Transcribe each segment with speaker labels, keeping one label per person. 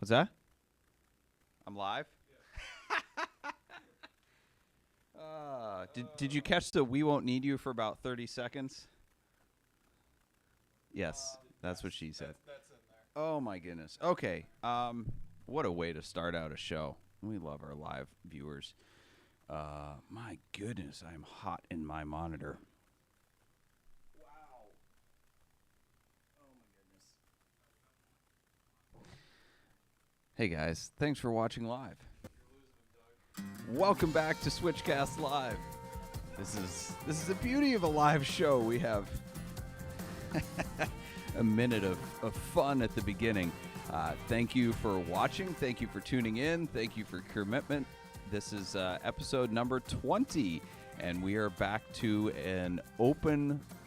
Speaker 1: What's that? I'm live? Did you catch the "we won't need you" for about 30 seconds? Yes, that's what she said.
Speaker 2: That's in there.
Speaker 1: Oh, my goodness. Okay. What a way to start out a show. We love our live viewers. My goodness, I'm hot in my monitor. Wow. Oh, my goodness. Hey, guys. Thanks for watching live. Welcome back to SwitchCast Live. This is the beauty of a live show. We have a minute of fun at the beginning. Thank you for watching. Thank you for tuning in. Thank you for your commitment. This is episode number 20, and we are back to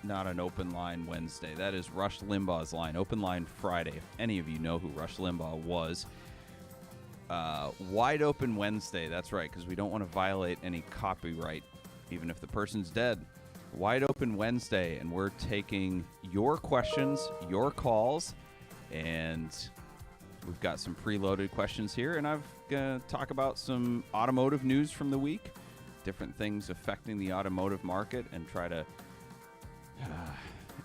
Speaker 1: not an open line Wednesday. That is Rush Limbaugh's line. Open line Friday. If any of you know who Rush Limbaugh was. Wide open Wednesday. That's right, because we don't want to violate any copyright, even if the person's dead. Wide open Wednesday, and we're taking your questions, your calls, and we've got some preloaded questions here, and I'm going to talk about some automotive news from the week, different things affecting the automotive market, and try to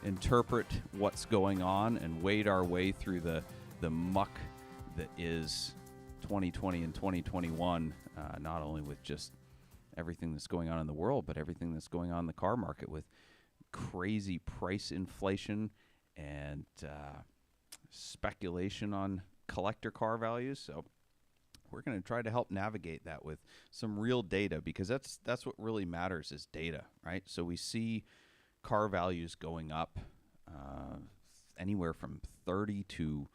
Speaker 1: interpret what's going on and wade our way through the muck that is 2020 and 2021, not only with just everything that's going on in the world, but everything that's going on in the car market with crazy price inflation and speculation on collector car values. So we're going to try to help navigate that with some real data, because that's what really matters is data, right? So we see car values going up anywhere from 30 to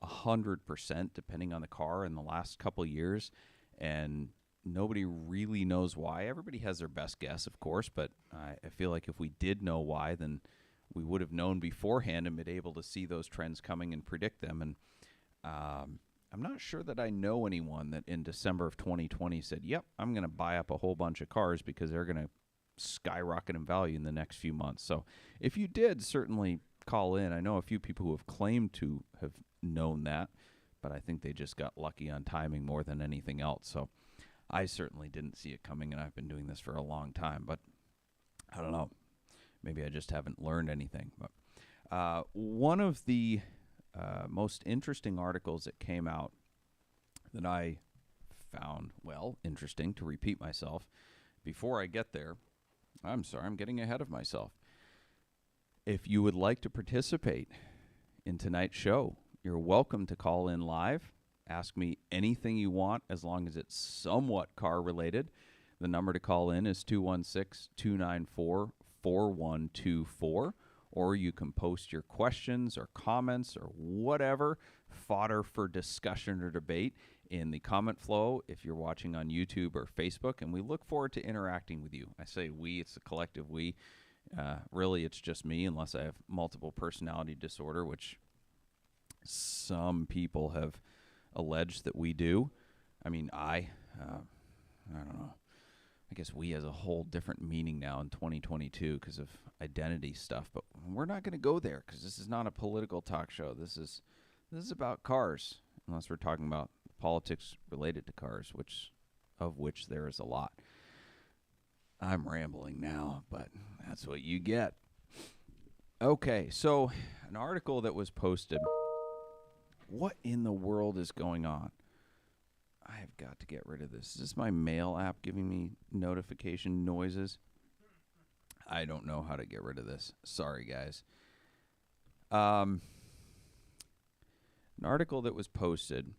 Speaker 1: 100% depending on the car in the last couple of years, and nobody really knows why. Everybody has their best guess, of course, but I feel like if we did know why, then we would have known beforehand and been able to see those trends coming and predict them. And I'm not sure that I know anyone that in December of 2020 said, yep, I'm going to buy up a whole bunch of cars because they're going to skyrocket in value in the next few months. So if you did, certainly call in. I know a few people who have claimed to have known that, but I think they just got lucky on timing more than anything else. So I certainly didn't see it coming, and I've been doing this for a long time, but I don't know. Maybe I just haven't learned anything. But one of the most interesting articles that came out that I found, interesting to repeat myself. Before I get there, I'm sorry, I'm getting ahead of myself. If you would like to participate in tonight's show, you're welcome to call in live. Ask me anything you want as long as it's somewhat car related. The number to call in is 216-294-4124, or you can post your questions or comments or whatever, fodder for discussion or debate in the comment flow if you're watching on YouTube or Facebook, and we look forward to interacting with you. I say we, it's a collective we. Really, it's just me, unless I have multiple personality disorder, which some people have alleged that we do. I mean, I don't know. I guess we has a whole different meaning now in 2022 because of identity stuff. But we're not going to go there because this is not a political talk show. This is about cars, unless we're talking about politics related to cars, of which there is a lot. I'm rambling now, but that's what you get. Okay, so an article that was posted. What in the world is going on? I have got to get rid of this. Is this my mail app giving me notification noises? I don't know how to get rid of this. Sorry, guys. An article that was posted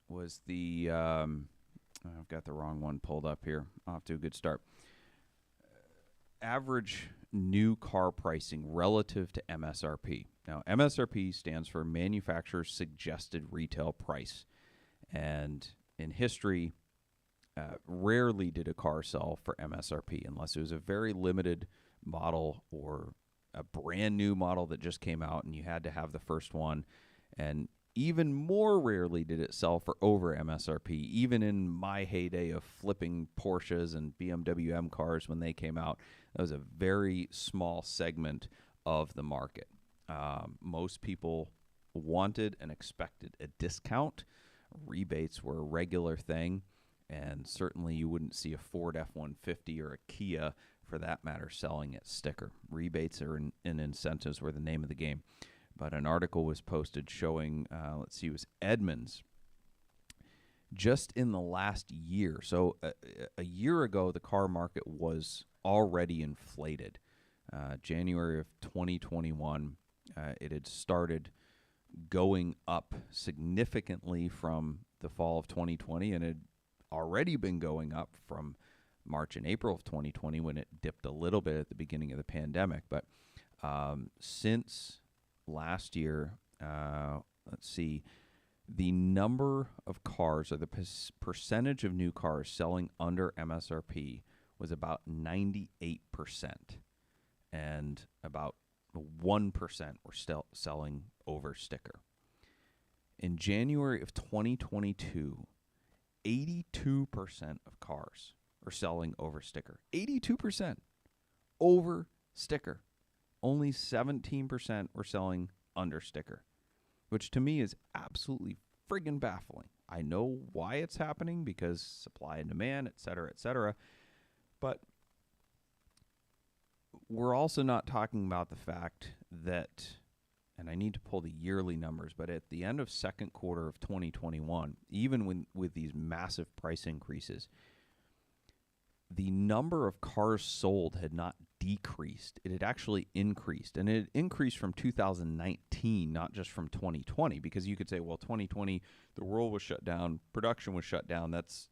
Speaker 1: was the... I've got the wrong one pulled up here. Off to a good start. Average new car pricing relative to MSRP. Now, MSRP stands for Manufacturer's Suggested Retail Price. And in history, rarely did a car sell for MSRP unless it was a very limited model or a brand new model that just came out and you had to have the first one. And even more rarely did it sell for over MSRP, even in my heyday of flipping Porsches and BMW M cars when they came out. That was a very small segment of the market. Most people wanted and expected a discount. Rebates were a regular thing, and certainly you wouldn't see a Ford F-150 or a Kia, for that matter, selling at sticker. Rebates and incentives were the name of the game. But an article was posted showing, it was Edmunds. Just in the last year, so a year ago, the car market was already inflated. January of 2021, it had started going up significantly from the fall of 2020, and had already been going up from March and April of 2020 when it dipped a little bit at the beginning of the pandemic. But since last year, the number of cars, or the percentage of new cars selling under MSRP, was about 98%, and about 1% were still selling over sticker. In January of 2022, 82% of cars are selling over sticker. 82% over sticker. Only 17% were selling under sticker, which to me is absolutely friggin' baffling. I know why it's happening, because supply and demand, et cetera, but we're also not talking about the fact that, and I need to pull the yearly numbers, but at the end of second quarter of 2021, even with these massive price increases, the number of cars sold had not decreased. It had actually increased. And it had increased from 2019, not just from 2020, because you could say, well, 2020, the world was shut down, production was shut down. That's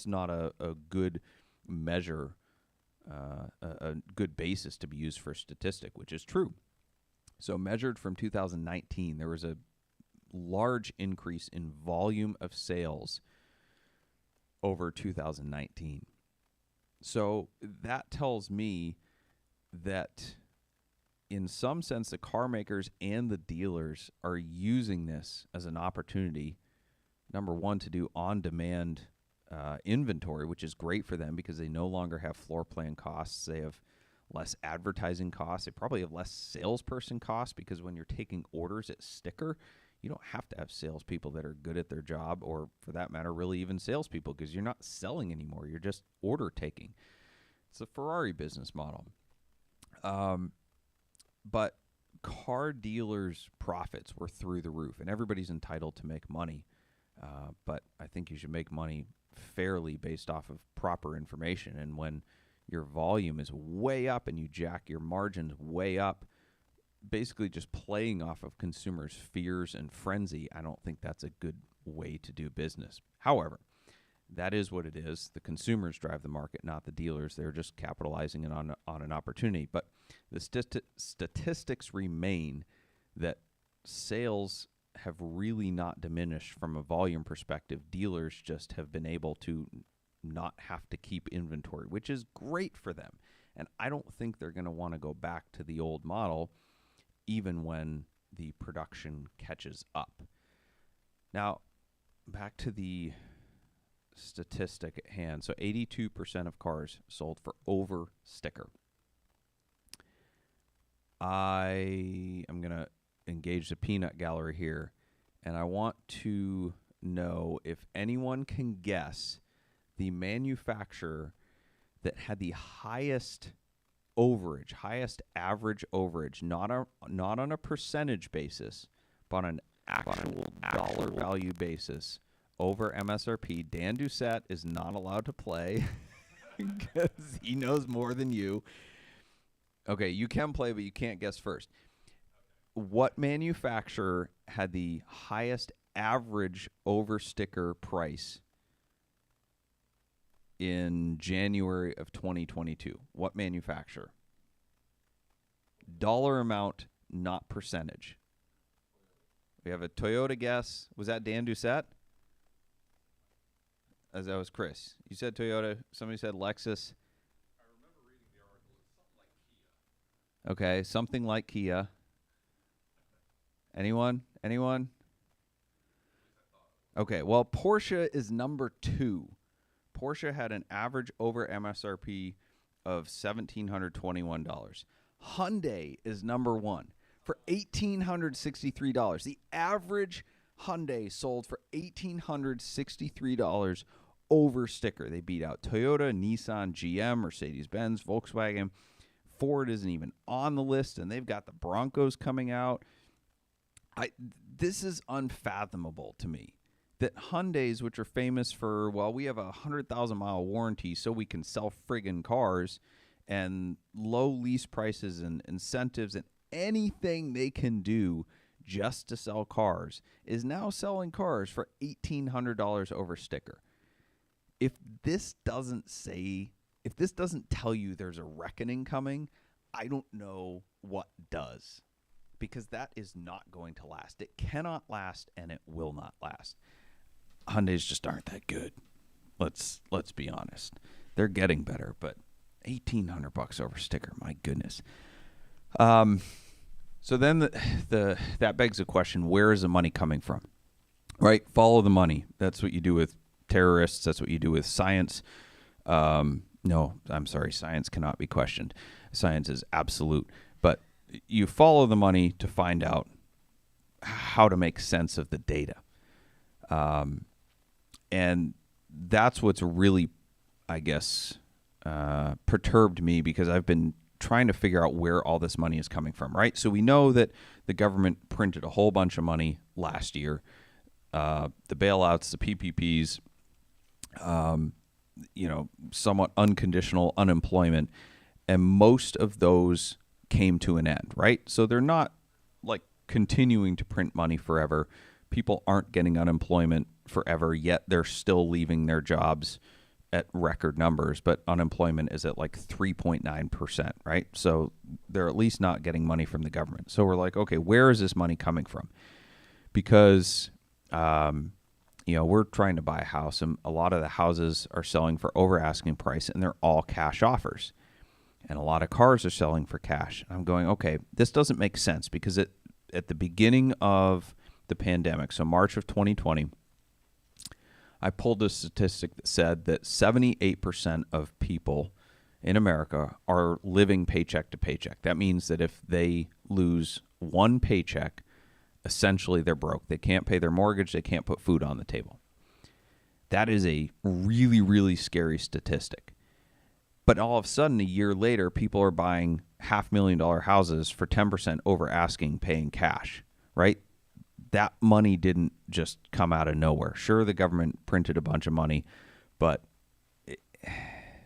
Speaker 1: not a good measure, a good basis to be used for a statistic, which is true. So measured from 2019, there was a large increase in volume of sales over 2019. So that tells me that in some sense the car makers and the dealers are using this as an opportunity, number one, to do on-demand inventory, which is great for them because they no longer have floor plan costs. They have less advertising costs. They probably have less salesperson costs, because when you're taking orders at sticker, you don't have to have salespeople that are good at their job, or for that matter, really even salespeople, because you're not selling anymore. You're just order taking. It's a Ferrari business model. But car dealers' profits were through the roof, and everybody's entitled to make money. But I think you should make money fairly based off of proper information. And when your volume is way up and you jack your margins way up, basically just playing off of consumers' fears and frenzy, I don't think that's a good way to do business. However, that is what it is. The consumers drive the market, not the dealers. They're just capitalizing on an opportunity. But the statistics remain that sales have really not diminished from a volume perspective. Dealers just have been able to not have to keep inventory, which is great for them. And I don't think they're going to want to go back to the old model, even when the production catches up. Now, back to the statistic at hand. So 82% of cars sold for over sticker. I am going to engage the peanut gallery here, and I want to know if anyone can guess the manufacturer that had the highest overage, highest average overage, not on a percentage basis, but on an actual dollar value basis over MSRP. Dan Doucette is not allowed to play because he knows more than you. Okay, you can play, but you can't guess first. What manufacturer had the highest average over sticker price in January of 2022? What manufacturer? Dollar amount, not percentage. We have a Toyota guess. Was that Dan Doucette? As that was Chris. You said Toyota. Somebody said Lexus.
Speaker 2: I remember reading the article. It's something like Kia.
Speaker 1: Okay, something like Kia. Anyone? Okay, well, Porsche is number 2. Porsche had an average over MSRP of $1,721. Hyundai is number 1 for $1,863. The average Hyundai sold for $1,863 over sticker. They beat out Toyota, Nissan, GM, Mercedes-Benz, Volkswagen. Ford isn't even on the list, and they've got the Broncos coming out. This is unfathomable to me that Hyundais, which are famous for, well, we have a 100,000-mile warranty so we can sell friggin' cars, and low lease prices and incentives and anything they can do just to sell cars, is now selling cars for $1,800 over sticker. If this doesn't tell you there's a reckoning coming, I don't know what does, because that is not going to last. It cannot last, and it will not last. Hyundais just aren't that good. Let's be honest. They're getting better, but $1,800 over sticker, my goodness. So then that begs the question: where is the money coming from? Right, follow the money. That's what you do with terrorists. That's what you do with science. No, I'm sorry, science cannot be questioned. Science is absolute. But you follow the money to find out how to make sense of the data. And that's what's really, I guess, perturbed me, because I've been trying to figure out where all this money is coming from, right? So we know that the government printed a whole bunch of money last year. The bailouts, the PPPs, somewhat unconditional unemployment, and most of those came to an end, right? So they're not like continuing to print money forever. People aren't getting unemployment forever, yet they're still leaving their jobs at record numbers, but unemployment is at like 3.9%, right? So they're at least not getting money from the government. So we're like, okay, where is this money coming from? Because, we're trying to buy a house, and a lot of the houses are selling for over asking price, and they're all cash offers. And a lot of cars are selling for cash. I'm going, okay, this doesn't make sense, because at the beginning of the pandemic, so March of 2020, I pulled a statistic that said that 78% of people in America are living paycheck to paycheck. That means that if they lose one paycheck, essentially they're broke. They can't pay their mortgage. They can't put food on the table. That is a really, really scary statistic. But all of a sudden, a year later, people are buying $500,000 houses for 10% over asking, paying cash, right? That money didn't just come out of nowhere. Sure, the government printed a bunch of money, but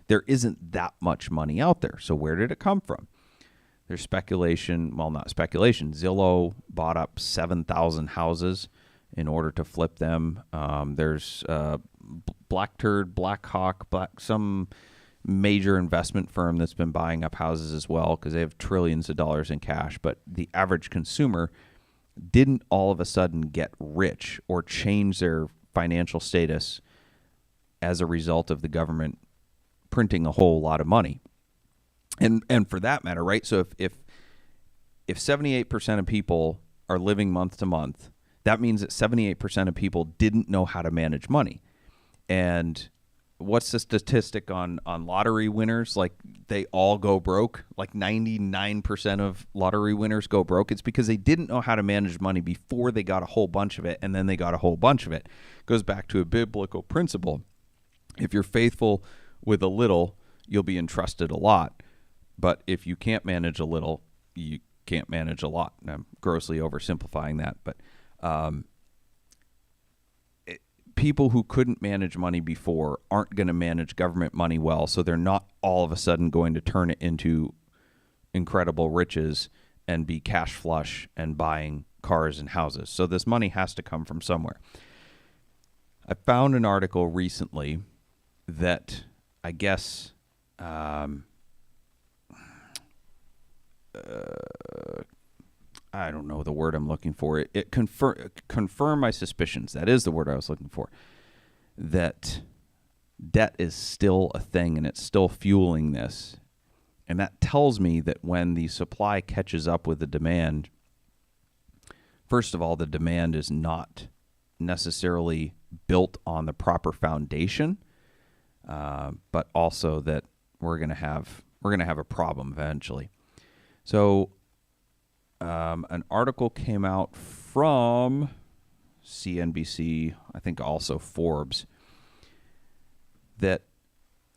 Speaker 1: there isn't that much money out there. So where did it come from? There's speculation. Well, not speculation. Zillow bought up 7,000 houses in order to flip them. There's Black Turd, Black Hawk, some major investment firm that's been buying up houses as well, because they have trillions of dollars in cash. But the average consumer didn't all of a sudden get rich or change their financial status as a result of the government printing a whole lot of money. And for that matter, right? So if 78% of people are living month to month, that means that 78% of people didn't know how to manage money. And what's the statistic on lottery winners? Like, they all go broke. Like 99% of lottery winners go broke. It's because they didn't know how to manage money before they got a whole bunch of it, and then they got a whole bunch of it. It goes back to a biblical principle. If you're faithful with a little, you'll be entrusted a lot. But if you can't manage a little, you can't manage a lot. And I'm grossly oversimplifying that, but people who couldn't manage money before aren't going to manage government money well, so they're not all of a sudden going to turn it into incredible riches and be cash flush and buying cars and houses. So this money has to come from somewhere. I found an article recently that I guess I don't know the word I'm looking for. It confirmed my suspicions. That is the word I was looking for. That debt is still a thing, and it's still fueling this. And that tells me that when the supply catches up with the demand, first of all, the demand is not necessarily built on the proper foundation, but also that we're going to have a problem eventually. So an article came out from CNBC, I think also Forbes, that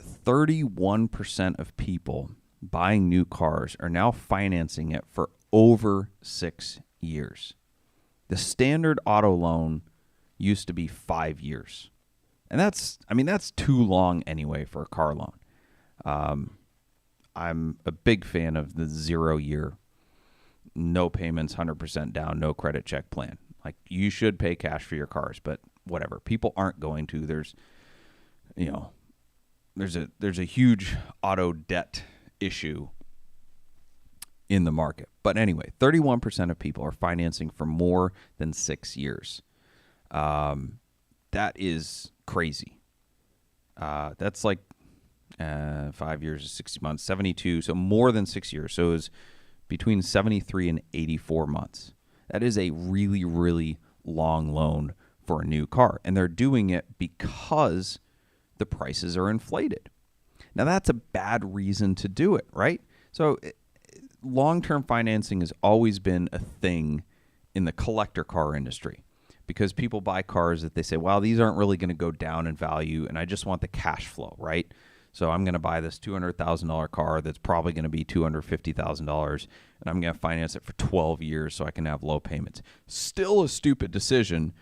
Speaker 1: 31% of people buying new cars are now financing it for over 6 years. The standard auto loan used to be 5 years. And that's too long anyway for a car loan. I'm a big fan of the 0 year, no payments, 100% down, no credit check plan. Like, you should pay cash for your cars, but whatever. People aren't going to. There's a huge auto debt issue in the market. But anyway, 31% of people are financing for more than 6 years. That is crazy. That's like 5 years is 60 months, 72, so more than 6 years. So it was between 73 and 84 months. That is a really, really long loan for a new car. And they're doing it because the prices are inflated. Now, that's a bad reason to do it, right? So long-term financing has always been a thing in the collector car industry because people buy cars that they say, well, these aren't really going to go down in value, and I just want the cash flow, right? So I'm going to buy this $200,000 car that's probably going to be $250,000, and I'm going to finance it for 12 years so I can have low payments. Still a stupid decision,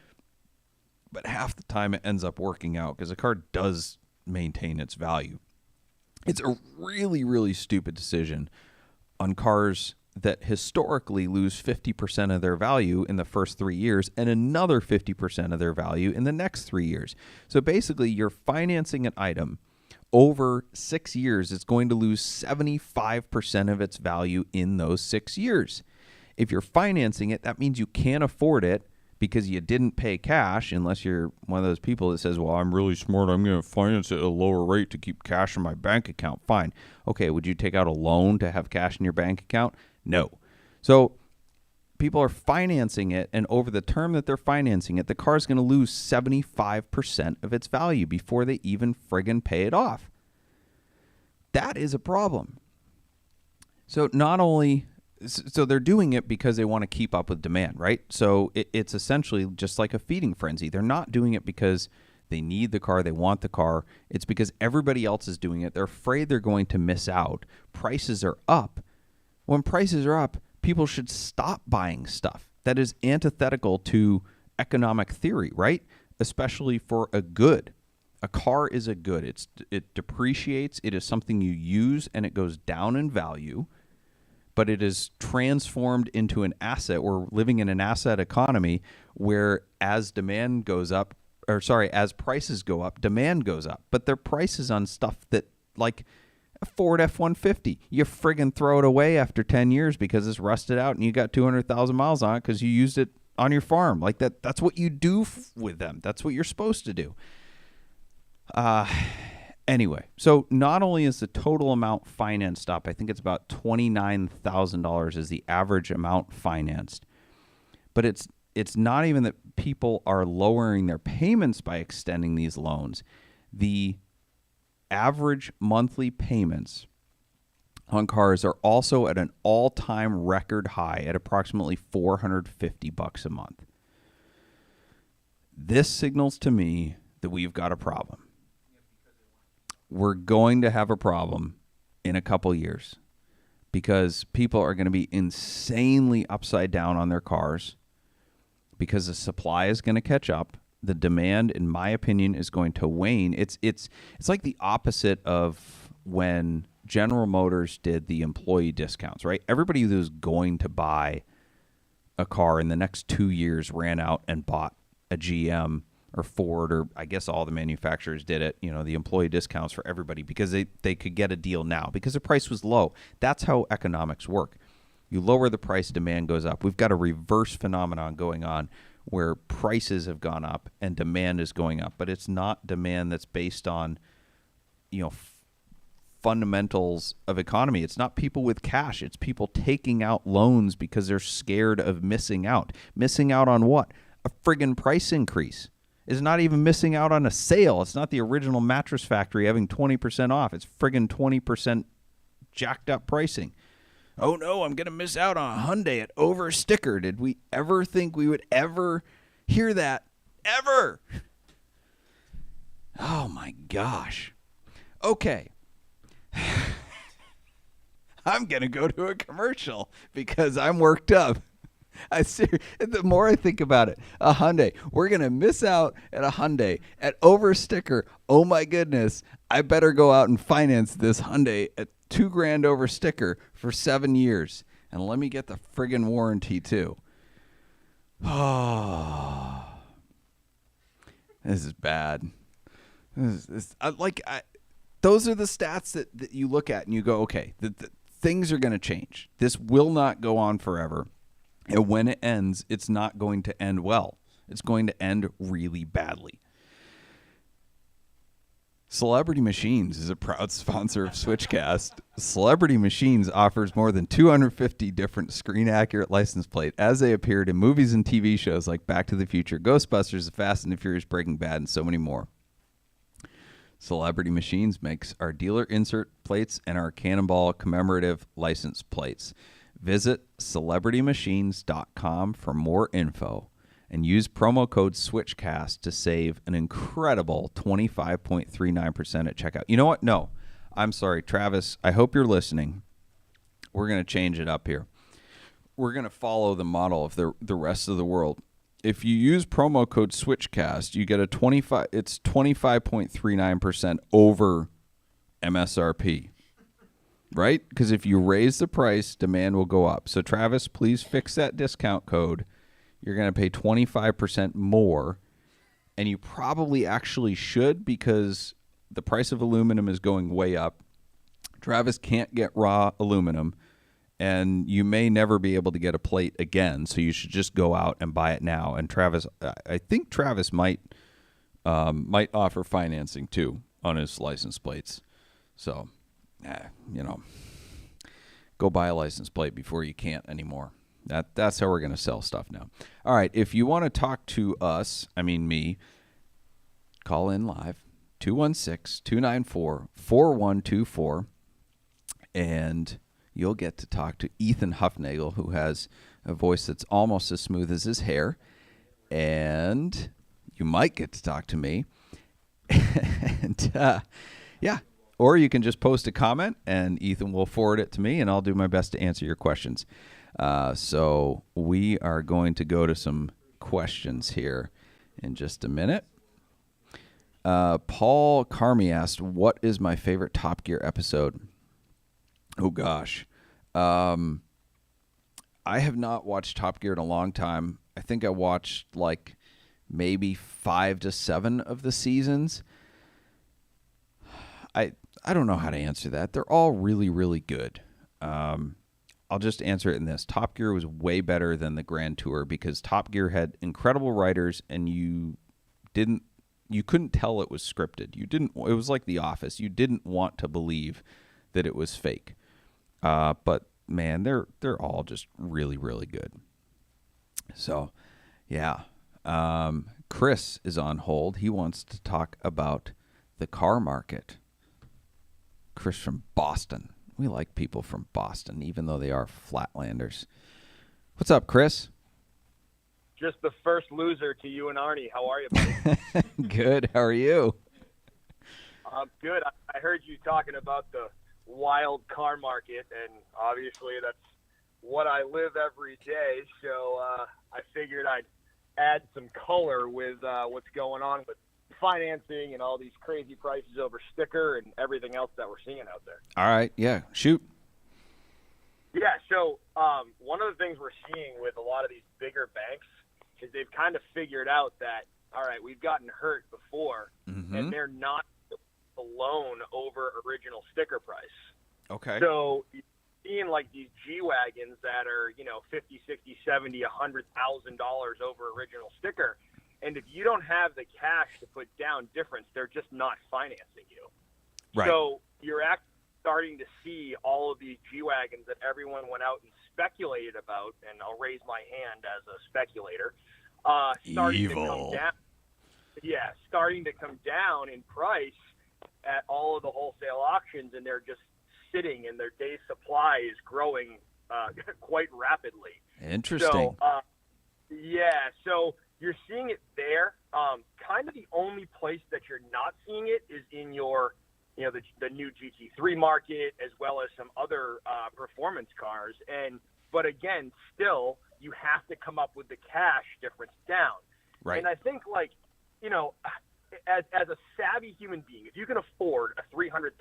Speaker 1: but half the time it ends up working out because the car does maintain its value. It's a really, really stupid decision on cars that historically lose 50% of their value in the first 3 years and another 50% of their value in the next 3 years. So basically, you're financing an item over 6 years. It's going to lose 75% of its value in those 6 years. If you're financing it, that means you can't afford it because you didn't pay cash, unless you're one of those people that says, well, I'm really smart, I'm going to finance it at a lower rate to keep cash in my bank account. Fine. Okay, would you take out a loan to have cash in your bank account? No. So people are financing it, and over the term that they're financing it, the car is going to lose 75% of its value before they even friggin' pay it off. That is a problem. So they're doing it because they want to keep up with demand, right? So it's essentially just like a feeding frenzy. They're not doing it because they need the car, they want the car. It's because everybody else is doing it. They're afraid they're going to miss out. Prices are up. When prices are up, people should stop buying stuff. That is antithetical to economic theory, right? Especially for a good. A car is a good. It depreciates. It is something you use, and it goes down in value. But it is transformed into an asset. We're living in an asset economy where as prices go up, demand goes up. But their prices on stuff that, like a Ford F-150, you friggin' throw it away after 10 years because it's rusted out and you got 200,000 miles on it because you used it on your farm. Like that's what you do with them. That's what you're supposed to do. Anyway, so not only is the total amount financed up, I think it's about $29,000 is the average amount financed, but it's not even that people are lowering their payments by extending these loans. The average monthly payments on cars are also at an all-time record high at approximately $450 a month. This signals to me that we've got a problem. We're going to have a problem in a couple years because people are going to be insanely upside down on their cars because the supply is going to catch up. The demand, in my opinion, is going to wane. It's like the opposite of when General Motors did the employee discounts, right? Everybody who was going to buy a car in the next 2 years ran out and bought a GM or Ford, or I guess all the manufacturers did it, the employee discounts for everybody because they could get a deal now because the price was low. That's how economics work. You lower the price, demand goes up. We've got a reverse phenomenon going on where prices have gone up and demand is going up, but it's not demand that's based on, fundamentals of economy. It's not people with cash. It's people taking out loans because they're scared of missing out. Missing out on what? A friggin' price increase. It's not even missing out on a sale. It's not the original mattress factory having 20% off. It's friggin' 20% jacked up pricing. Oh no, I'm going to miss out on a Hyundai at over sticker. Did we ever think we would ever hear that? Ever? Oh my gosh. Okay. I'm going to go to a commercial because I'm worked up. The more I think about it, a Hyundai. We're going to miss out at a Hyundai at over sticker. Oh my goodness. I better go out and finance this Hyundai at $2,000 over sticker for 7 years. And let me get the friggin' warranty too. Oh, this is bad. Those are the stats that you look at and you go, okay, the things are going to change. This will not go on forever. And when it ends, it's not going to end well. It's going to end really badly. Celebrity Machines is a proud sponsor of SwitchCast. Celebrity Machines offers more than 250 different screen-accurate license plates as they appeared in movies and TV shows like Back to the Future, Ghostbusters, The Fast and the Furious, Breaking Bad, and so many more. Celebrity Machines makes our dealer insert plates and our Cannonball commemorative license plates. Visit celebritymachines.com for more info and use promo code SwitchCast to save an incredible 25.39% at checkout. You know what? No, I'm sorry, Travis. I hope you're listening. We're going to change it up here. We're going to follow the model of the rest of the world. If you use promo code SwitchCast, you get a 25.39% over MSRP. Right? Because if you raise the price, demand will go up. So, Travis, please fix that discount code. You're going to pay 25% more. And you probably actually should because the price of aluminum is going way up. Travis can't get raw aluminum. And you may never be able to get a plate again. So you should just go out and buy it now. And Travis, I think Travis might offer financing too on his license plates. So, go buy a license plate before you can't anymore. That's how we're going to sell stuff now. All right, if you want to talk to us, me, call in live, 216-294-4124, and you'll get to talk to Ethan Huffnagel, who has a voice that's almost as smooth as his hair, and you might get to talk to me. And, yeah. Or you can just post a comment, and Ethan will forward it to me, and I'll do my best to answer your questions. So we are going to go to some questions here in just a minute. Paul Carmi asked, what is my favorite Top Gear episode? Oh, gosh. I have not watched Top Gear in a long time. I think I watched maybe 5 to 7 of the seasons. I don't know how to answer that. They're all really, really good. I'll just answer it in this. Top Gear was way better than the Grand Tour because Top Gear had incredible writers and you couldn't tell it was scripted. It was like The Office. You didn't want to believe that it was fake. But man, they're all just really, really good. So, yeah. Chris is on hold. He wants to talk about the car market. Chris from Boston. We like people from Boston, even though they are flatlanders. What's up, Chris?
Speaker 3: Just the first loser to you and Arnie. How are you, buddy?
Speaker 1: Good. How are you?
Speaker 3: Good. I heard you talking about the wild car market, and obviously that's what I live every day. So I figured I'd add some color with what's going on with financing and all these crazy prices over sticker and everything else that we're seeing out there.
Speaker 1: All right. Yeah. Shoot.
Speaker 3: Yeah. So one of the things we're seeing with a lot of these bigger banks is they've kind of figured out that, all right, we've gotten hurt before, and they're not alone over original sticker price.
Speaker 1: Okay.
Speaker 3: So you're seeing these G-Wagons that are, $50, $60, $70, $100,000 over original sticker. And if you don't have the cash to put down difference, they're just not financing you.
Speaker 1: Right.
Speaker 3: So you're actually starting to see all of these G-Wagons that everyone went out and speculated about, and I'll raise my hand as a speculator, starting to come down. Yeah, starting to come down in price at all of the wholesale auctions, and they're just sitting, and their day supply is growing quite rapidly.
Speaker 1: Interesting.
Speaker 3: So, so you're seeing it there. Kind of the only place that you're not seeing it is in your, the new GT3 market, as well as some other performance cars. But again, still, you have to come up with the cash difference down.
Speaker 1: Right.
Speaker 3: And I think, as a savvy human being, if you can afford a $300,000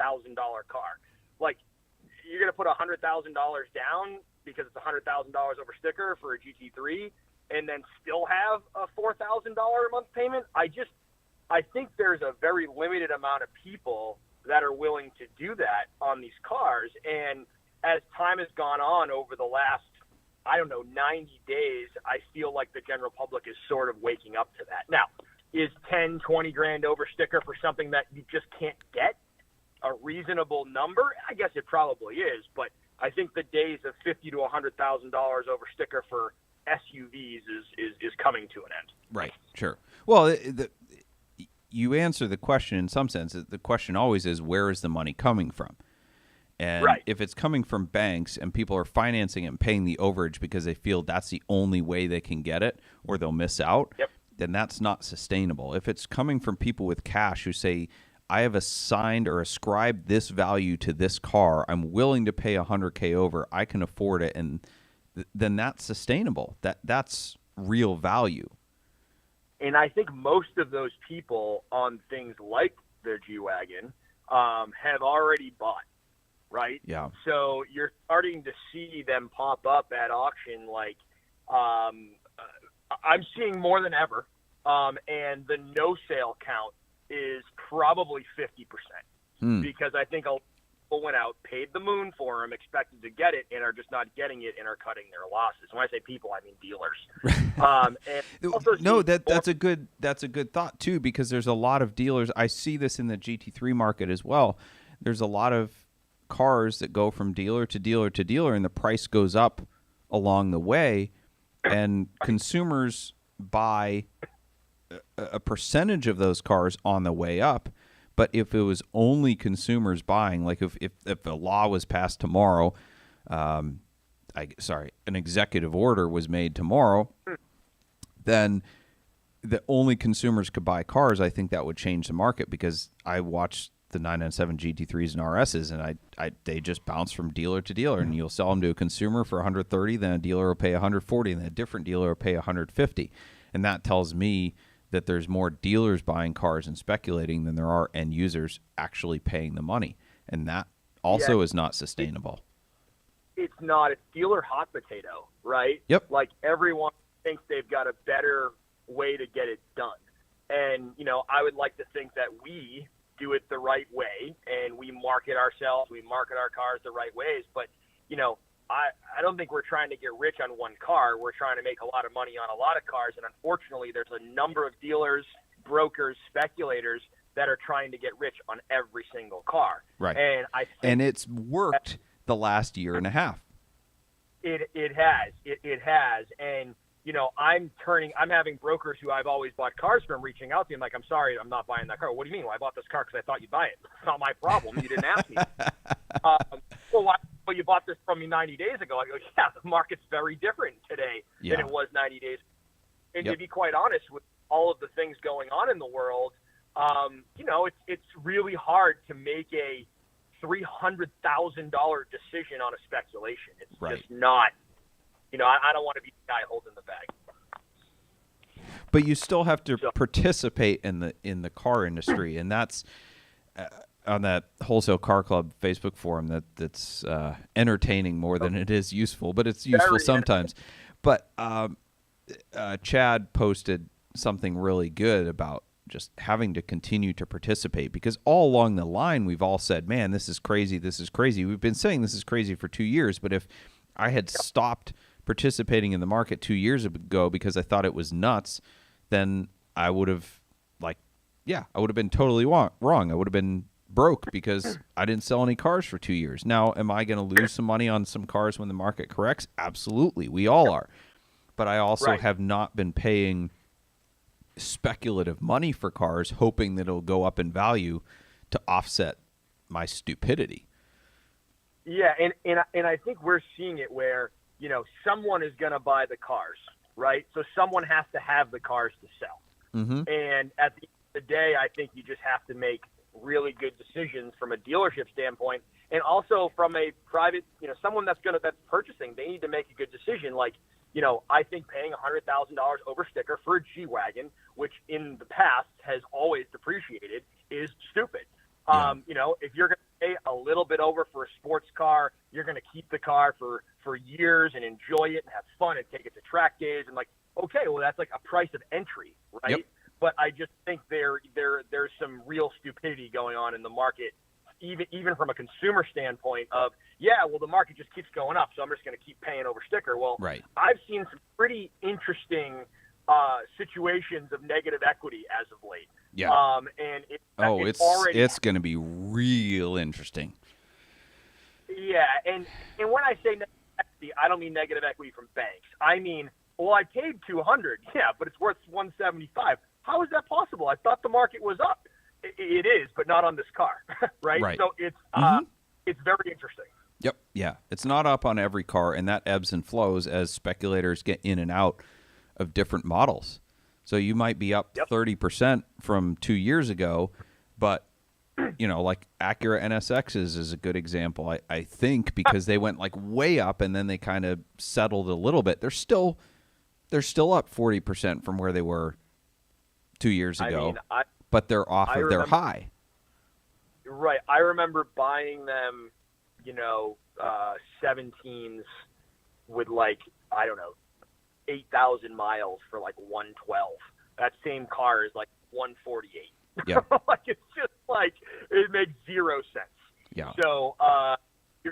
Speaker 3: car, you're going to put $100,000 down because it's $100,000 over sticker for a GT3, and then still have a $4,000 a month payment. I think there's a very limited amount of people that are willing to do that on these cars. And as time has gone on over the last, 90 days, I feel like the general public is sort of waking up to that. Now, is 10, 20 grand over sticker for something that you just can't get a reasonable number? I guess it probably is, but I think the days of $50,000 to $100,000 over sticker for SUVs is coming to an end.
Speaker 1: Right. Sure. Well, you answer the question in some sense. The question always is, where is the money coming from? And if it's coming from banks and people are financing it and paying the overage because they feel that's the only way they can get it or they'll miss out, then that's not sustainable. If it's coming from people with cash who say, I have assigned or ascribed this value to this car, I'm willing to pay $100K over, I can afford it, and then that's sustainable. That's real value.
Speaker 3: And I think most of those people on things like the G-Wagon have already bought. Right?
Speaker 1: Yeah.
Speaker 3: So you're starting to see them pop up at auction. I'm seeing more than ever, and the no sale count is probably 50%. Because I think a lot of people went out, paid the moon for them, expected to get it, and are just not getting it and are cutting their losses. When I say people, I mean dealers.
Speaker 1: That's a good thought too, because there's a lot of dealers. I see this in the GT3 market as well. There's a lot of cars that go from dealer to dealer to dealer, and the price goes up along the way, and consumers buy a percentage of those cars on the way up. But if it was only consumers buying, like if a law was passed tomorrow, an executive order was made tomorrow, then the only consumers could buy cars. I think that would change the market, because I watched the 997 GT3s and RSs, and they just bounce from dealer to dealer, and you'll sell them to a consumer for $130, then a dealer will pay $140, and then a different dealer will pay $150, and that tells me that there's more dealers buying cars and speculating than there are end users actually paying the money, and that also is not sustainable.
Speaker 3: It's not. It's dealer hot potato, right?
Speaker 1: Yep.
Speaker 3: Everyone thinks they've got a better way to get it done, and I would like to think that we do it the right way, and we market ourselves, we market our cars the right ways. But, I don't think we're trying to get rich on one car. We're trying to make a lot of money on a lot of cars. And unfortunately, there's a number of dealers, brokers, speculators that are trying to get rich on every single car.
Speaker 1: Right.
Speaker 3: And
Speaker 1: it's worked the last year and a half.
Speaker 3: It has. It has. And, I'm having brokers who I've always bought cars from reaching out to me. I'm like, I'm sorry, I'm not buying that car. What do you mean? Well, I bought this car because I thought you'd buy it. It's not my problem. You didn't ask me. Well, you bought this from me 90 days ago. I go, yeah, the market's very different today than it was 90 days. And to be quite honest, with all of the things going on in the world, it's really hard to make a $300,000 decision on a speculation. It's just not. I don't want to be the guy holding the bag.
Speaker 1: But you still have to participate in the car industry, and that's on that Wholesale Car Club Facebook forum that's entertaining more than it is useful, but it's useful sometimes. But Chad posted something really good about just having to continue to participate, because all along the line we've all said, man, this is crazy, this is crazy. We've been saying this is crazy for 2 years, but if I had stopped participating in the market 2 years ago because I thought it was nuts, then I would have been totally wrong. I would have been broke because I didn't sell any cars for 2 years. Now, am I going to lose some money on some cars when the market corrects? Absolutely. We all are. But I also have not been paying speculative money for cars, hoping that it'll go up in value to offset my stupidity.
Speaker 3: Yeah, and I think we're seeing it where, someone is going to buy the cars, right? So someone has to have the cars to sell.
Speaker 1: Mm-hmm.
Speaker 3: And at the end of the day, I think you just have to make really good decisions from a dealership standpoint, and also from a private, someone that's purchasing, they need to make a good decision. Like, I think paying $100,000 over sticker for a G-Wagon, which in the past has always depreciated, is stupid.
Speaker 1: Yeah.
Speaker 3: If you're going to pay a little bit over for a sports car, you're going to keep the car for years and enjoy it and have fun and take it to track days and okay, well, that's like a price of entry, right?
Speaker 1: Yep.
Speaker 3: But I just think there's some real stupidity going on in the market, even from a consumer standpoint of, the market just keeps going up, so I'm just going to keep paying over sticker. Well,
Speaker 1: Right.
Speaker 3: I've seen some pretty interesting situations of negative equity as of late.
Speaker 1: Yeah.
Speaker 3: And
Speaker 1: it's going to be real interesting.
Speaker 3: Yeah, and when I say negative equity, I don't mean negative equity from banks. I mean, well, I paid $200, but it's worth $175. How is that possible? I thought the market was up. It is, but not on this car, right?
Speaker 1: Right.
Speaker 3: So it's very interesting.
Speaker 1: Yep. Yeah. It's not up on every car, and that ebbs and flows as speculators get in and out of different models. So you might be up 30% from 2 years ago, but like Acura NSXs is a good example. I think because they went like way up and then they kind of settled a little bit. They're still up 40% from where they were 2 years ago, but they're off of their high.
Speaker 3: Right. I remember buying them, 17s with 8,000 miles for 112. That same car is 148.
Speaker 1: Yeah.
Speaker 3: It's just it makes zero sense.
Speaker 1: Yeah.
Speaker 3: So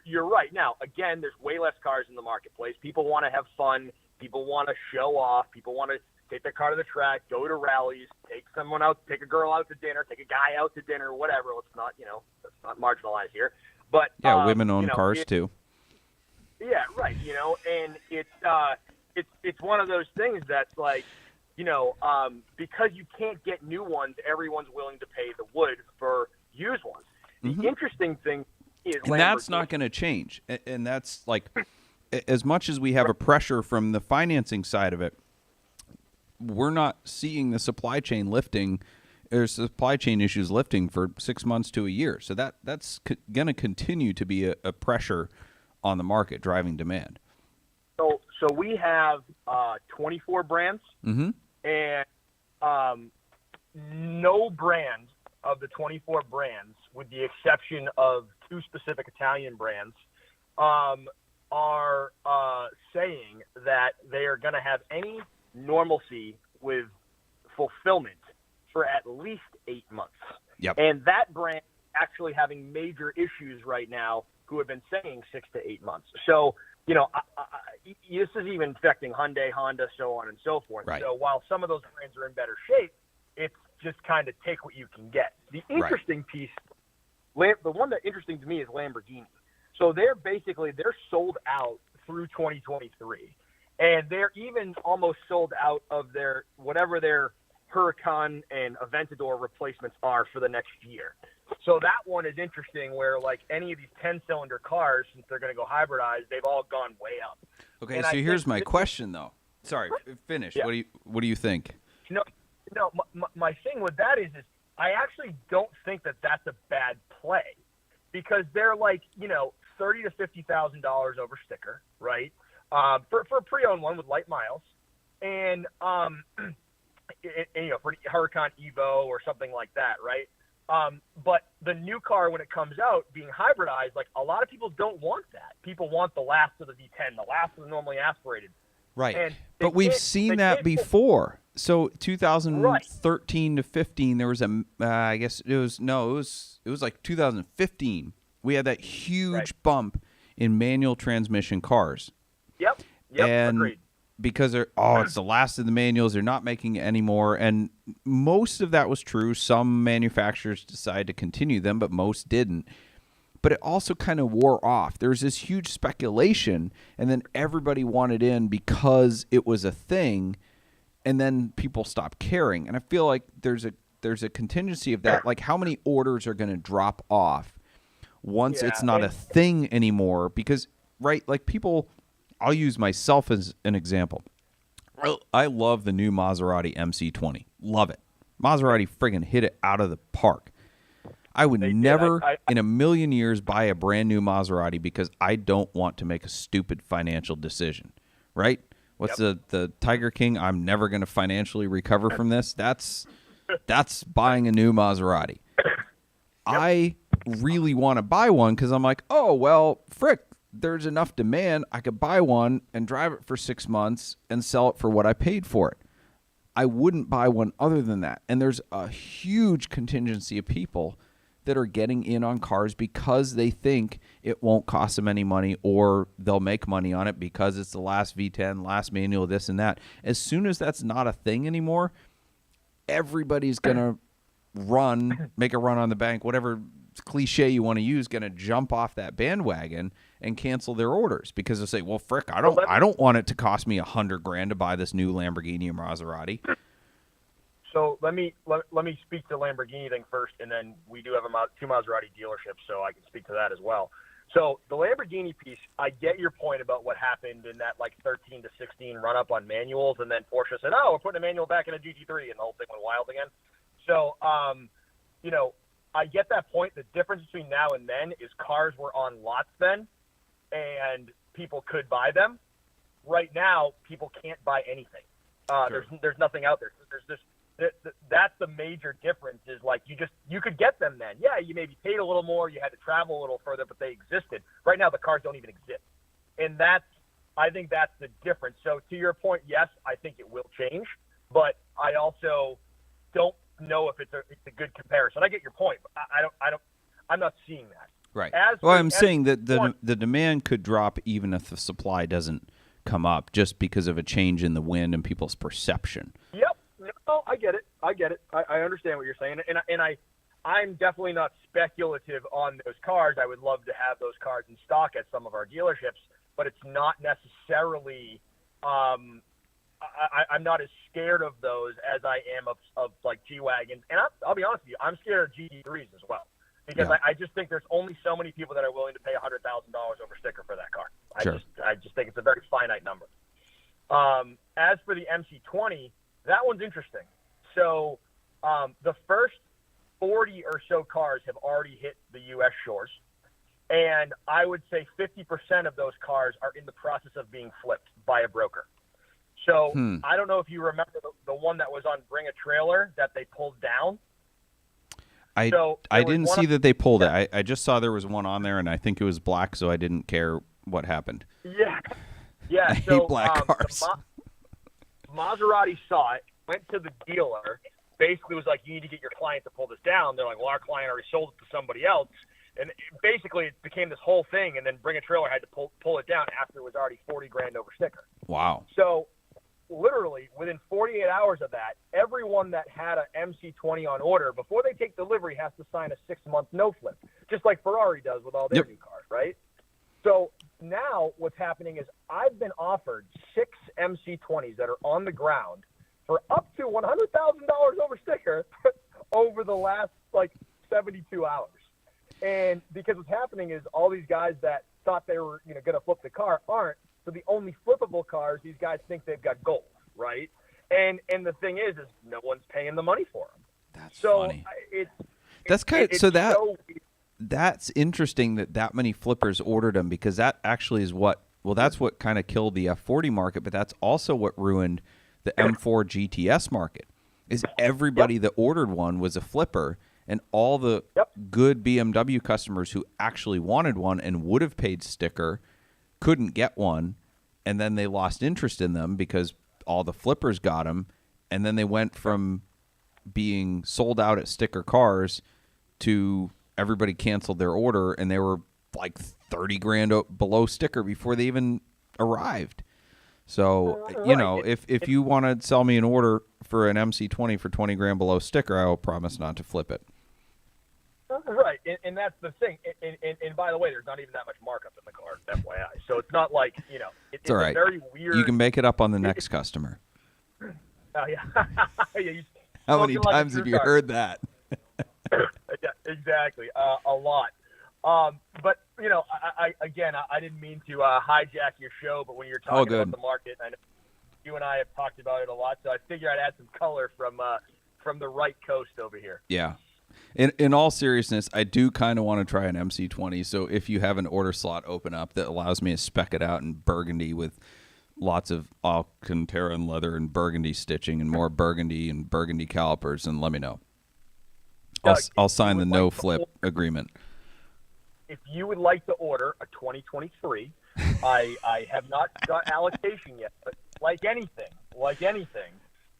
Speaker 3: you're right. Now, again, there's way less cars in the marketplace. People want to have fun. People want to show off. People want to take their car to the track, go to rallies, take someone out, take a girl out to dinner, take a guy out to dinner, whatever. Let's not marginalize here. But
Speaker 1: women own cars too.
Speaker 3: Yeah, right. And it's one of those things that's because you can't get new ones, everyone's willing to pay the wood for used ones. The interesting thing is,
Speaker 1: and that's not going to change. And that's as much as we have a pressure from the financing side of it, we're not seeing the supply chain lifting. There's supply chain issues lifting for 6 months to a year. So that's going to continue to be a pressure on the market, driving demand.
Speaker 3: So we have 24 brands, and no brand of the 24 brands, with the exception of two specific Italian brands, are saying that they are going to have any normalcy with fulfillment for at least 8 months.
Speaker 1: Yep.
Speaker 3: And that brand actually having major issues right now, who have been saying 6 to 8 months. So, this is even affecting Hyundai, Honda, so on and so forth.
Speaker 1: Right.
Speaker 3: So while some of those brands are in better shape, it's just kind of take what you can get. The interesting piece, the one that interesting to me is Lamborghini. So they're sold out through 2023. And they're even almost sold out of whatever their Huracan and Aventador replacements are for the next year. So that one is interesting, where any of these 10-cylinder cars, since they're going to go hybridized, they've all gone way up.
Speaker 1: Okay,
Speaker 3: and
Speaker 1: so here's my question, though. Sorry, finish.
Speaker 3: Yeah.
Speaker 1: What do you think?
Speaker 3: No. My thing with that is I actually don't think that that's a bad play, because they're $30,000 to $50,000 over sticker, right? For a pre-owned one with light miles, and for Huracan Evo or something like that, right? But the new car, when it comes out, being hybridized, a lot of people don't want that. People want the last of the V10, the last of the normally aspirated.
Speaker 1: Right.
Speaker 3: And
Speaker 1: but we've seen that before. So 2013 to 15, there was I guess it was 2015. We had that huge bump in manual transmission cars.
Speaker 3: Yep.
Speaker 1: And
Speaker 3: agreed.
Speaker 1: Because it's the last of the manuals, they're not making it anymore. And most of that was true. Some manufacturers decided to continue them, but most didn't. But it also kind of wore off. There was this huge speculation, and then everybody wanted in because it was a thing, and then people stopped caring. And I feel like there's a contingency of that. Like, how many orders are going to drop off once
Speaker 3: Yeah,
Speaker 1: it's not a thing anymore, because, right, like people, I'll use myself as an example. I love the new Maserati MC20. Love it. Maserati friggin' hit it out of the park. I would never in a million years buy a brand new Maserati because I don't want to make a stupid financial decision, right? What's the Tiger King? I'm never going to financially recover from this. That's buying a new Maserati. I really want to buy one because I'm like, oh, well, frick, there's enough demand. I could buy one and drive it for 6 months and sell it for what I paid for it. I wouldn't buy one other than that. And there's a huge contingency of people that are getting in on cars because they think it won't cost them any money or they'll make money on it because it's the last V10, last manual, this and that. As soon as that's not a thing anymore, everybody's going to make a run on the bank, whatever cliche you want to use, going to jump off that bandwagon and cancel their orders because they'll say, well, frick, I don't want it to cost me $100,000 to buy this new Lamborghini or Maserati.
Speaker 3: So let me speak to the Lamborghini thing first, and then we do have two Maserati dealerships, so I can speak to that as well. So the Lamborghini piece, I get your point about what happened in that like 13 to 16 run up on manuals, and then Porsche said, "Oh, we're putting a manual back in a GT3," and the whole thing went wild again. So, I get that point. The difference between now and then is cars were on lots then, and people could buy them. Right now, people can't buy anything.
Speaker 1: Sure.
Speaker 3: There's nothing out there. That's the major difference is like you could get them then. Yeah, you maybe paid a little more, you had to travel a little further, but they existed. Right now the cars don't even exist. And I think that's the difference. So to your point, yes, I think it will change, but I also don't know if it's a good comparison. I get your point, but I'm not seeing that.
Speaker 1: Right. Well, I'm saying that the demand could drop even if the supply doesn't come up just because of a change in the wind and people's perception.
Speaker 3: Yep. No, I get it. I understand what you're saying, and I'm definitely not speculative on those cars. I would love to have those cars in stock at some of our dealerships, but it's not necessarily. I'm not as scared of those as I am of like G-Wagons, and I'll be honest with you, I'm scared of GT3s as well because I just think there's only so many people that are willing to pay $100,000 over sticker for that car.
Speaker 1: Sure.
Speaker 3: I just think it's a very finite number. As for the MC20. That one's interesting. So the first 40 or so cars have already hit the U.S. shores, and I would say 50% of those cars are in the process of being flipped by a broker. So I don't know if you remember the one that was on Bring a Trailer that they pulled down.
Speaker 1: I didn't see that they pulled it. I just saw there was one on there, and I think it was black, so I didn't care what happened.
Speaker 3: Yeah.
Speaker 1: I hate black cars.
Speaker 3: Maserati saw it, went to the dealer, basically was like, you need to get your client to pull this down. They're like, well, our client already sold it to somebody else. And basically it became this whole thing, and then Bring a Trailer had to pull it down after it was already $40,000 over sticker.
Speaker 1: Wow.
Speaker 3: So literally within 48 hours of that, everyone that had an MC20 on order, before they take delivery, has to sign a 6-month no-flip, just like Ferrari does with all their new cars, right? So now what's happening is I've been offered 6 MC20s that are on the ground for up to $100,000 over sticker over the last 72 hours. And because what's happening is all these guys that thought they were going to flip the car aren't. So the only flippable cars, these guys think they've got gold, right? And the thing is no one's paying the money for them.
Speaker 1: That's funny. That's interesting that many flippers ordered them, because that actually is that's what kind of killed the F40 market, but that's also what ruined the M4 GTS market. Is everybody that ordered one was a flipper, and all the good BMW customers who actually wanted one and would have paid sticker couldn't get one, and then they lost interest in them because all the flippers got them, and then they went from being sold out at sticker cars to everybody canceled their order, and they were like $30,000 below sticker before they even arrived. So, if you want to sell me an order for an MC20 for $20,000 below sticker, I will promise not to flip it.
Speaker 3: Right, and that's the thing. And by the way, there's not even that much markup in the car, FYI. So it's not like, it's all right. Very weird.
Speaker 1: You can make it up on the next customer.
Speaker 3: Oh, yeah.
Speaker 1: How many times have you heard that?
Speaker 3: Yeah, exactly. A lot. But I didn't mean to hijack your show. But when you're
Speaker 1: Oh,
Speaker 3: talking
Speaker 1: good.
Speaker 3: about the market, I know you and I have talked about it a lot. So I figured I'd add some color from the right coast over here.
Speaker 1: Yeah. In all seriousness, I do kind of want to try an MC20. So if you have an order slot open up that allows me to spec it out in burgundy with lots of Alcantara and leather and burgundy stitching and more burgundy and burgundy calipers, and let me know.
Speaker 3: Doug,
Speaker 1: I'll sign the
Speaker 3: would
Speaker 1: no
Speaker 3: like to
Speaker 1: flip
Speaker 3: order-
Speaker 1: agreement.
Speaker 3: If you would like to order a 2023, I have not got allocation yet. But like anything,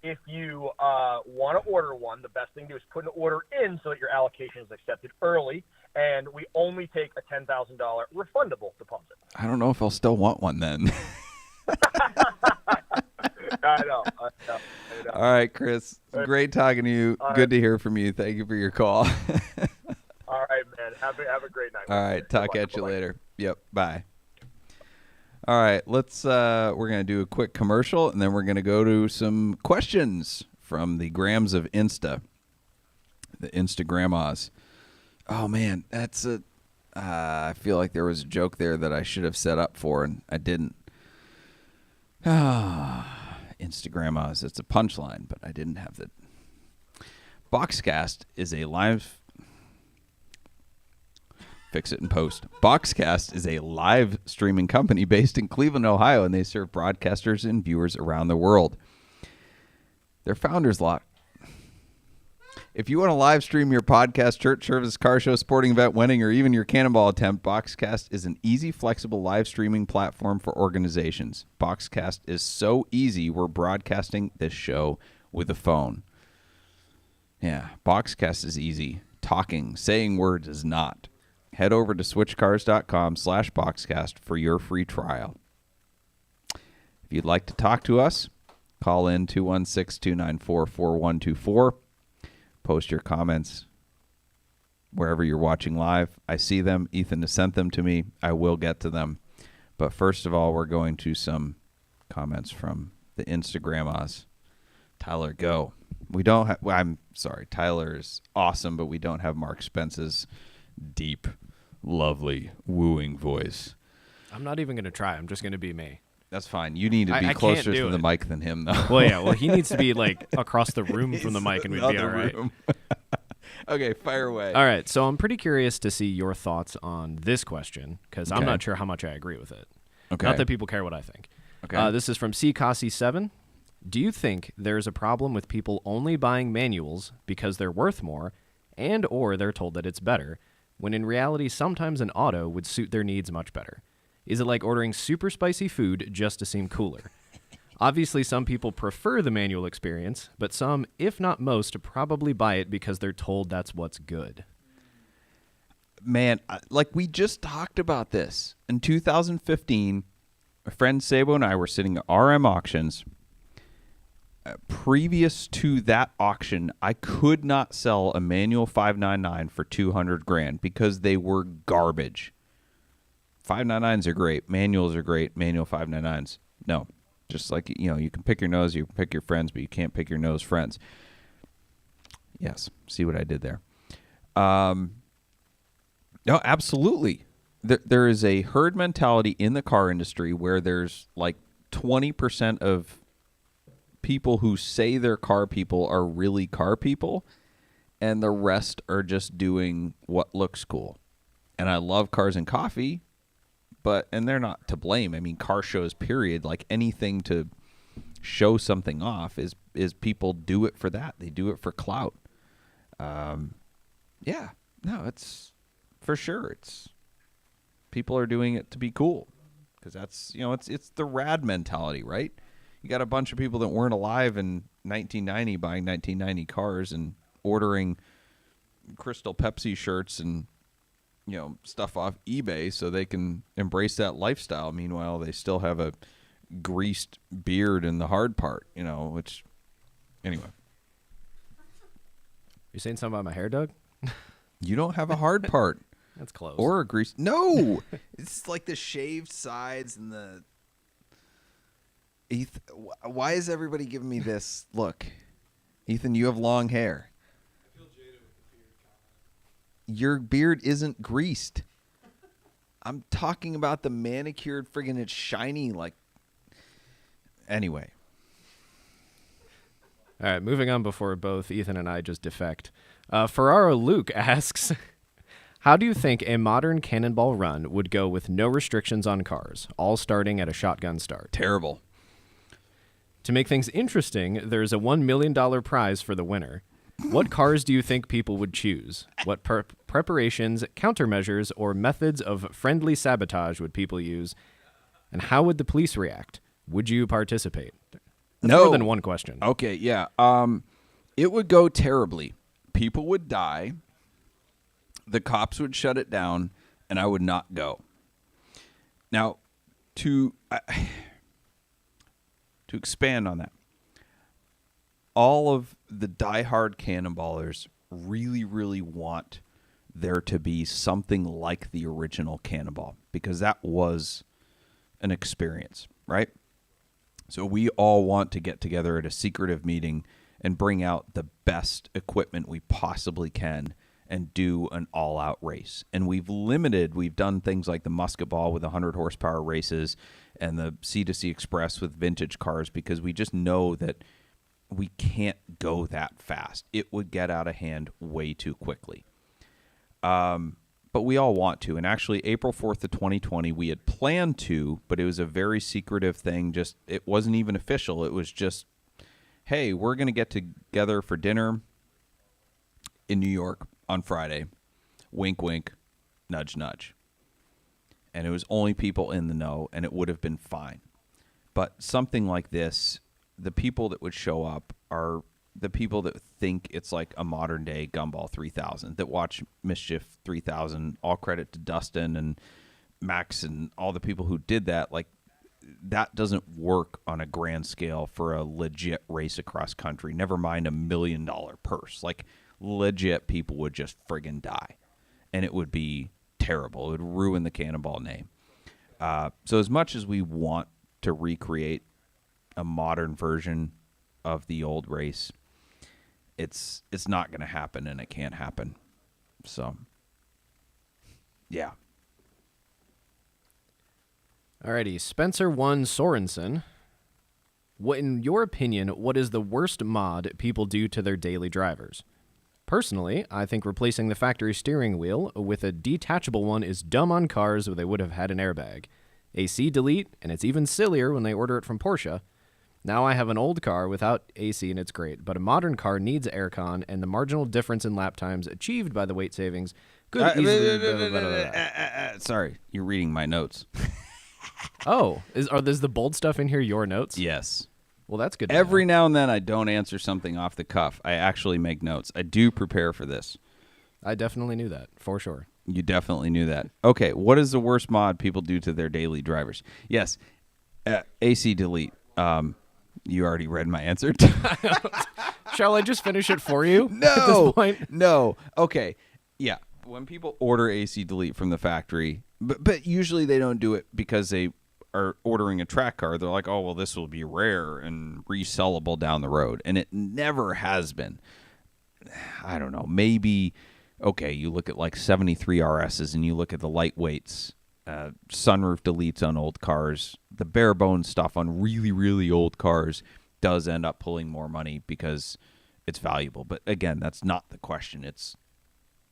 Speaker 3: if you want to order one, the best thing to do is put an order in so that your allocation is accepted early, and we only take a $10,000 refundable deposit.
Speaker 1: I don't know if I'll still want one then.
Speaker 3: I know.
Speaker 1: All right, Chris. Great talking to you.
Speaker 3: All
Speaker 1: Good to hear from you. Thank you for your call.
Speaker 3: All right, man. Have a great night.
Speaker 1: All right, talk
Speaker 3: Bye-bye.
Speaker 1: at you
Speaker 3: Bye-bye.
Speaker 1: later. Yep, bye. All right, we're going to do a quick commercial, and then we're going to go to some questions from the grams of Insta, the Instagrammas. Oh, man, I feel like there was a joke there that I should have set up for, and I didn't. Instagrammas, it's a punchline, but I didn't have the. Boxcast is a live. Fix it in post. Boxcast is a live streaming company based in Cleveland, Ohio, and they serve broadcasters and viewers around the world. Their founders lot. If you want to live stream your podcast, church service, car show, sporting event, wedding, or even your cannonball attempt, Boxcast is an easy, flexible live streaming platform for organizations. Boxcast is so easy, we're broadcasting this show with a phone. Yeah, Boxcast is easy. Talking, saying words is not. Head over to switchcars.com/boxcast for your free trial. If you'd like to talk to us, call in 216-294-4124. Post your comments wherever you're watching live. I see them. Ethan has sent them to me. I will get to them. But first of all, we're going to some comments from the Instagrammas. Tyler, go. We don't have, I'm sorry, Tyler is awesome, but we don't have Mark Spence's deep, lovely, wooing voice.
Speaker 4: I'm not even going to try. I'm just going to be me.
Speaker 1: That's fine. You need to be
Speaker 4: I can't
Speaker 1: closer
Speaker 4: do
Speaker 1: to the
Speaker 4: it.
Speaker 1: mic than him, though.
Speaker 4: Well, yeah. Well, he needs to be like across the room from the mic, and we'd be all right.
Speaker 1: Okay, fire away.
Speaker 4: All right. So I'm pretty curious to see your thoughts on this question because I'm
Speaker 1: Okay.
Speaker 4: not sure how much I agree with it.
Speaker 1: Okay.
Speaker 4: Not that people care what I think.
Speaker 1: Okay.
Speaker 4: This is from CCossi7. Do you think there's a problem with people only buying manuals because they're worth more and or they're told that it's better, when in reality sometimes an auto would suit their needs much better? Is it like ordering super spicy food just to seem cooler? Obviously, some people prefer the manual experience, but some, if not most, probably buy it because they're told that's what's good.
Speaker 1: Man, like we just talked about this. In 2015, my friend Sabo and I were sitting at RM auctions. Previous to that auction, I could not sell a manual 599 for $200,000 because they were garbage. 599s are great. Manuals are great. Manual 599s, no. Just like, you know, you can pick your nose, you can pick your friends, but you can't pick your nose friends. Yes, see what I did there. No, absolutely. There is a herd mentality in the car industry where there's like 20% of people who say they're car people are really car people, and the rest are just doing what looks cool. And I love Cars and Coffee, and they're not to blame. I mean, car shows, period, like anything to show something off is people do it for that. They do it for clout. Yeah, no, it's for sure. It's people are doing it to be cool because that's, you know, it's the rad mentality, right? You got a bunch of people that weren't alive in 1990 buying 1990 cars and ordering Crystal Pepsi shirts and, you know, stuff off eBay so they can embrace that lifestyle. Meanwhile, they still have a greased beard in the hard part, you know, which, anyway.
Speaker 4: You saying something about my hair, Doug?
Speaker 1: You don't have a hard part.
Speaker 4: That's close.
Speaker 1: Or a grease. No! It's like the shaved sides and the... Ethan, why is everybody giving me this look? Ethan, you have long hair.
Speaker 2: I feel jaded with the beard comment.
Speaker 1: Your beard isn't greased. I'm talking about the manicured friggin' it's shiny like. Anyway.
Speaker 4: All right, moving on before both Ethan and I just defect. Ferraro Luke asks, how do you think a modern Cannonball Run would go with no restrictions on cars, all starting at a shotgun start?
Speaker 1: Terrible.
Speaker 4: To make things interesting, there's a $1 million prize for the winner. What cars do you think people would choose? What preparations, countermeasures, or methods of friendly sabotage would people use? And how would the police react? Would you participate? That's
Speaker 1: No.
Speaker 4: more than one question.
Speaker 1: Okay, yeah. It would go terribly. People would die. The cops would shut it down, and I would not go. Now, to expand on that, all of the diehard cannonballers really, really want there to be something like the original Cannonball because that was an experience, right? So we all want to get together at a secretive meeting and bring out the best equipment we possibly can and do an all-out race. And we've done things like the Musket Ball with 100 horsepower races and the C2C Express with vintage cars because we just know that we can't go that fast. It would get out of hand way too quickly. But we all want to. And actually, April 4th of 2020, we had planned to, but it was a very secretive thing. Just it wasn't even official. It was just, hey, we're going to get together for dinner in New York on Friday. Wink, wink, nudge, nudge. And it was only people in the know, and it would have been fine. But something like this, the people that would show up are the people that think it's like a modern day Gumball 3000 that watch Mischief 3000. All credit to Dustin and Max and all the people who did that. Like that doesn't work on a grand scale for a legit race across country. Never mind $1 million purse. Like legit people would just friggin' die, and it would be terrible. It would ruin the Cannonball name. So as much as we want to recreate a modern version of the old race, it's not going to happen, and it can't happen. So, yeah.
Speaker 4: Alrighty, Spencer 1 Sorensen. What, in your opinion, what is the worst mod people do to their daily drivers? Personally, I think replacing the factory steering wheel with a detachable one is dumb on cars where they would have had an airbag. AC delete, and it's even sillier when they order it from Porsche. Now I have an old car without AC and it's great, but a modern car needs aircon, and the marginal difference in lap times achieved by the weight savings could easily...
Speaker 1: Sorry, you're reading my notes.
Speaker 4: Oh, is the bold stuff in here your notes?
Speaker 1: Yes.
Speaker 4: Well, that's good.
Speaker 1: Every now and then I don't answer something off the cuff. I actually make notes. I do prepare for this.
Speaker 4: I definitely knew that, for sure.
Speaker 1: You definitely knew that. Okay, what is the worst mod people do to their daily drivers? Yes, AC delete. You already read my answer.
Speaker 4: Shall I just finish it for you?
Speaker 1: No.
Speaker 4: At this point?
Speaker 1: No. Okay. Yeah. When people order AC delete from the factory, but usually they don't do it because they are ordering a track car. They're like, oh, well, this will be rare and resellable down the road. And it never has been. I don't know. Maybe, okay, you look at like 73 RSs and you look at the lightweights, sunroof deletes on old cars. The bare bones stuff on really, really old cars does end up pulling more money because it's valuable. But again, that's not the question.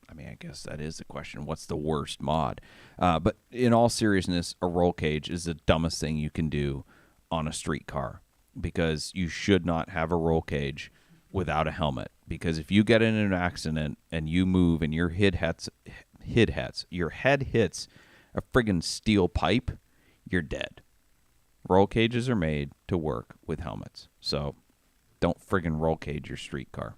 Speaker 1: I guess that is the question. What's the worst mod? But in all seriousness, a roll cage is the dumbest thing you can do on a street car because you should not have a roll cage without a helmet. Because if you get in an accident and you move and your head hits a friggin' steel pipe, you're dead. Roll cages are made to work with helmets. So don't friggin' roll cage your street car.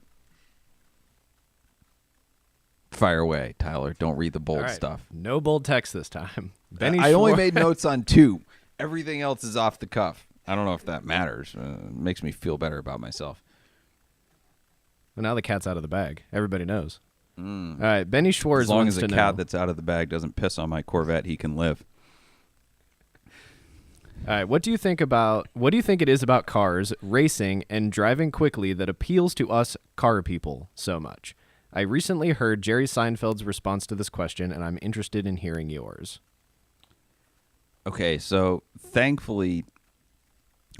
Speaker 1: Fire away, Tyler. Don't read the bold stuff.
Speaker 4: No bold text this time. Benny
Speaker 1: I only made notes on 2. Everything else is off the cuff. I don't know if that matters. It makes me feel better about myself.
Speaker 4: Well, now the cat's out of the bag. Everybody knows. All right, Benny Schwartz
Speaker 1: As long
Speaker 4: wants
Speaker 1: as
Speaker 4: to
Speaker 1: a
Speaker 4: know.
Speaker 1: cat that's out of the bag doesn't piss on my Corvette, he can live.
Speaker 4: All right, what do you think it is about cars, racing, and driving quickly that appeals to us car people so much? I recently heard Jerry Seinfeld's response to this question, and I'm interested in hearing yours.
Speaker 1: Okay, so thankfully,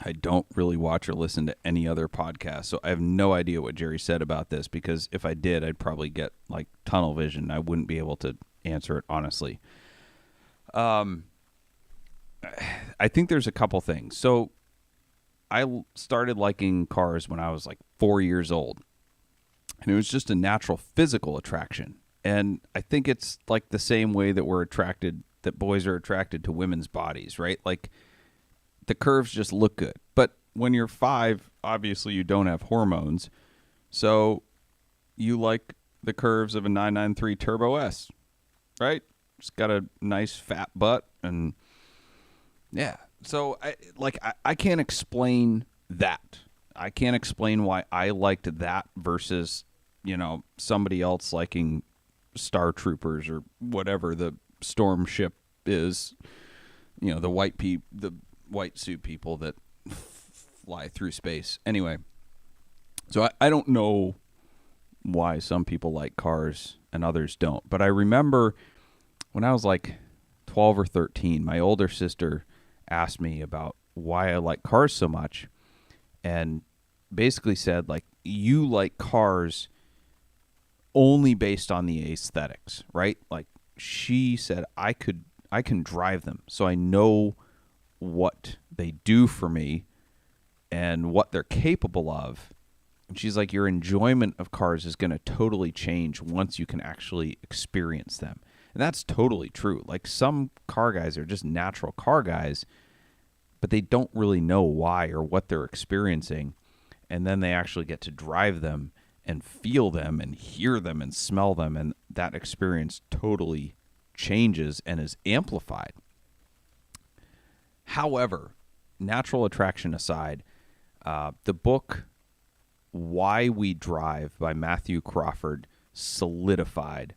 Speaker 1: I don't really watch or listen to any other podcast, so I have no idea what Jerry said about this, because if I did, I'd probably get like tunnel vision. I wouldn't be able to answer it honestly. I think there's a couple things. So I started liking cars when I was like 4 years old, and it was just a natural physical attraction. And I think it's like the same way that boys are attracted to women's bodies, right? Like the curves just look good. But when you're 5, obviously you don't have hormones. So you like the curves of a 993 Turbo S, right? It's got a nice fat butt, and yeah. So I can't explain that. I can't explain why I liked that versus, somebody else liking Star Troopers or whatever the storm ship is, the white suit people that fly through space. Anyway, so I don't know why some people like cars and others don't. But I remember when I was like 12 or 13, my older sister asked me about why I like cars so much, and basically said, like, you like cars only based on the aesthetics, right? Like, she said, I can drive them, so I know what they do for me and what they're capable of. And she's like, your enjoyment of cars is going to totally change once you can actually experience them. And that's totally true. Like, some car guys are just natural car guys, but they don't really know why or what they're experiencing. And then they actually get to drive them and feel them and hear them and smell them. And that experience totally changes and is amplified. However, natural attraction aside, the book Why We Drive by Matthew Crawford solidified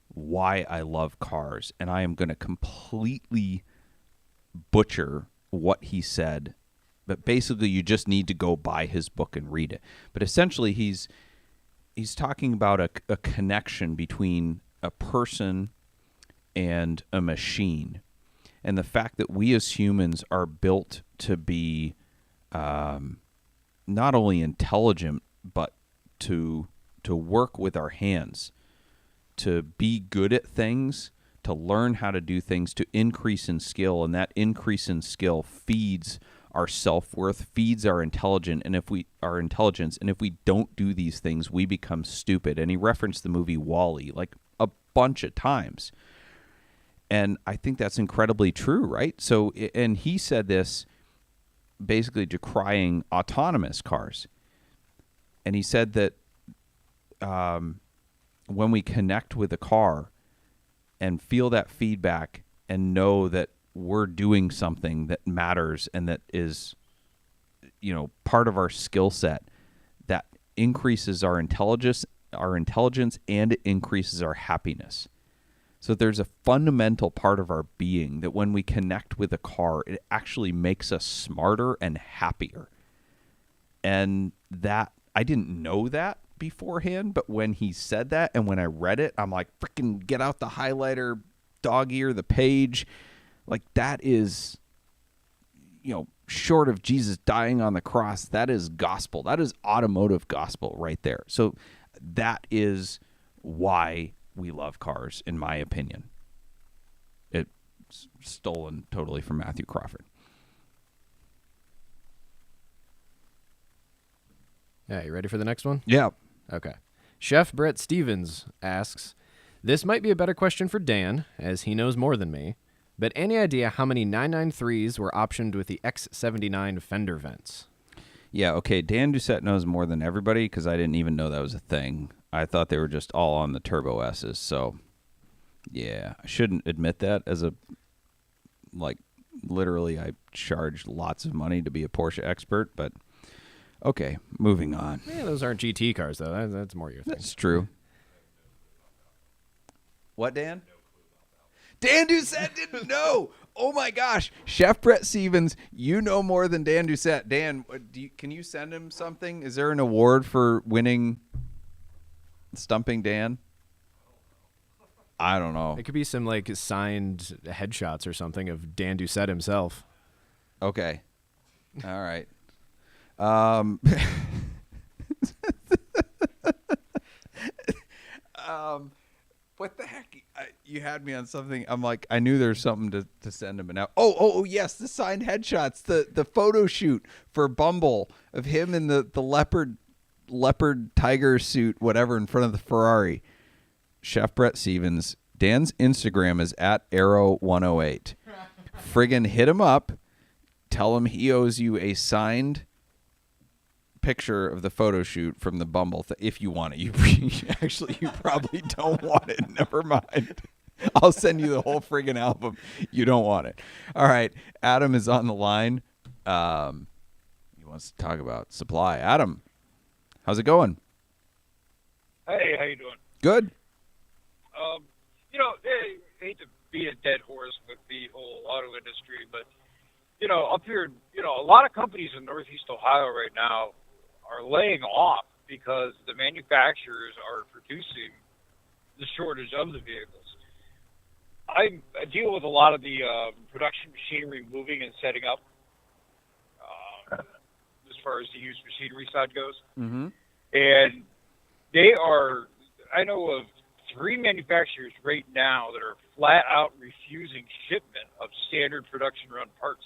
Speaker 1: why I love cars. And I am going to completely butcher what he said, but basically you just need to go buy his book and read it. But essentially he's talking about a connection between a person and a machine, and the fact that we as humans are built to be not only intelligent, but to work with our hands, to be good at things, to learn how to do things, to increase in skill, and that increase in skill feeds our self-worth, feeds our intelligence, and if we don't do these things, we become stupid. And he referenced the movie WALL-E like a bunch of times. And I think that's incredibly true, right? So, and he said this basically decrying autonomous cars. And he said that when we connect with a car and feel that feedback and know that we're doing something that matters and that is, part of our skill set, that increases our intelligence and it increases our happiness. So there's a fundamental part of our being that when we connect with a car, it actually makes us smarter and happier. And that, I didn't know that beforehand, but when he said that and when I read it, I'm like, freaking get out the highlighter, dog ear the page. Like, that is, short of Jesus dying on the cross, that is gospel. That is automotive gospel right there. So that is why we love cars, in my opinion. It's stolen totally from Matthew Crawford.
Speaker 4: Yeah, you ready for the next one?
Speaker 1: Yeah.
Speaker 4: Okay. Chef Brett Stevens asks, this might be a better question for Dan, as he knows more than me, but any idea how many 993s were optioned with the X79 fender vents?
Speaker 1: Yeah, okay, Dan Doucette knows more than everybody because I didn't even know that was a thing. I thought they were just all on the Turbo S's, so yeah. I shouldn't admit that as literally I charge lots of money to be a Porsche expert, but okay, moving on.
Speaker 4: Yeah, those aren't GT cars, though. That's more your thing.
Speaker 1: That's true. What, Dan? Dan Doucette didn't know. Oh, my gosh. Chef Brett Stevens, you know more than Dan Doucette. Dan, can you send him something? Is there an award for winning Stumping Dan? I don't know.
Speaker 4: It could be some like signed headshots or something of Dan Doucette himself.
Speaker 1: Okay. All right. What the heck? You had me on something. I'm like, I knew there's something to send him, but now. Oh, yes, the signed headshots, the photo shoot for Bumble of him in the leopard tiger suit, whatever, in front of the Ferrari. Chef Brett Stevens. Dan's Instagram is at arrow108. Friggin' hit him up. Tell him he owes you a signed picture of the photo shoot from the Bumble if you want it. You probably don't want it. Never mind. I'll send you the whole friggin' album. You don't want it. All right. Adam is on the line. He wants to talk about supply. Adam, how's it going?
Speaker 5: Hey, how you doing?
Speaker 1: Good.
Speaker 5: I hate to beat a dead horse with the whole auto industry, but up here, a lot of companies in Northeast Ohio right now are laying off because the manufacturers are producing the shortage of the vehicles. I deal with a lot of the production machinery moving and setting up as far as the used machinery side goes.
Speaker 1: Mm-hmm.
Speaker 5: And I know of 3 manufacturers right now that are flat out refusing shipment of standard production run parts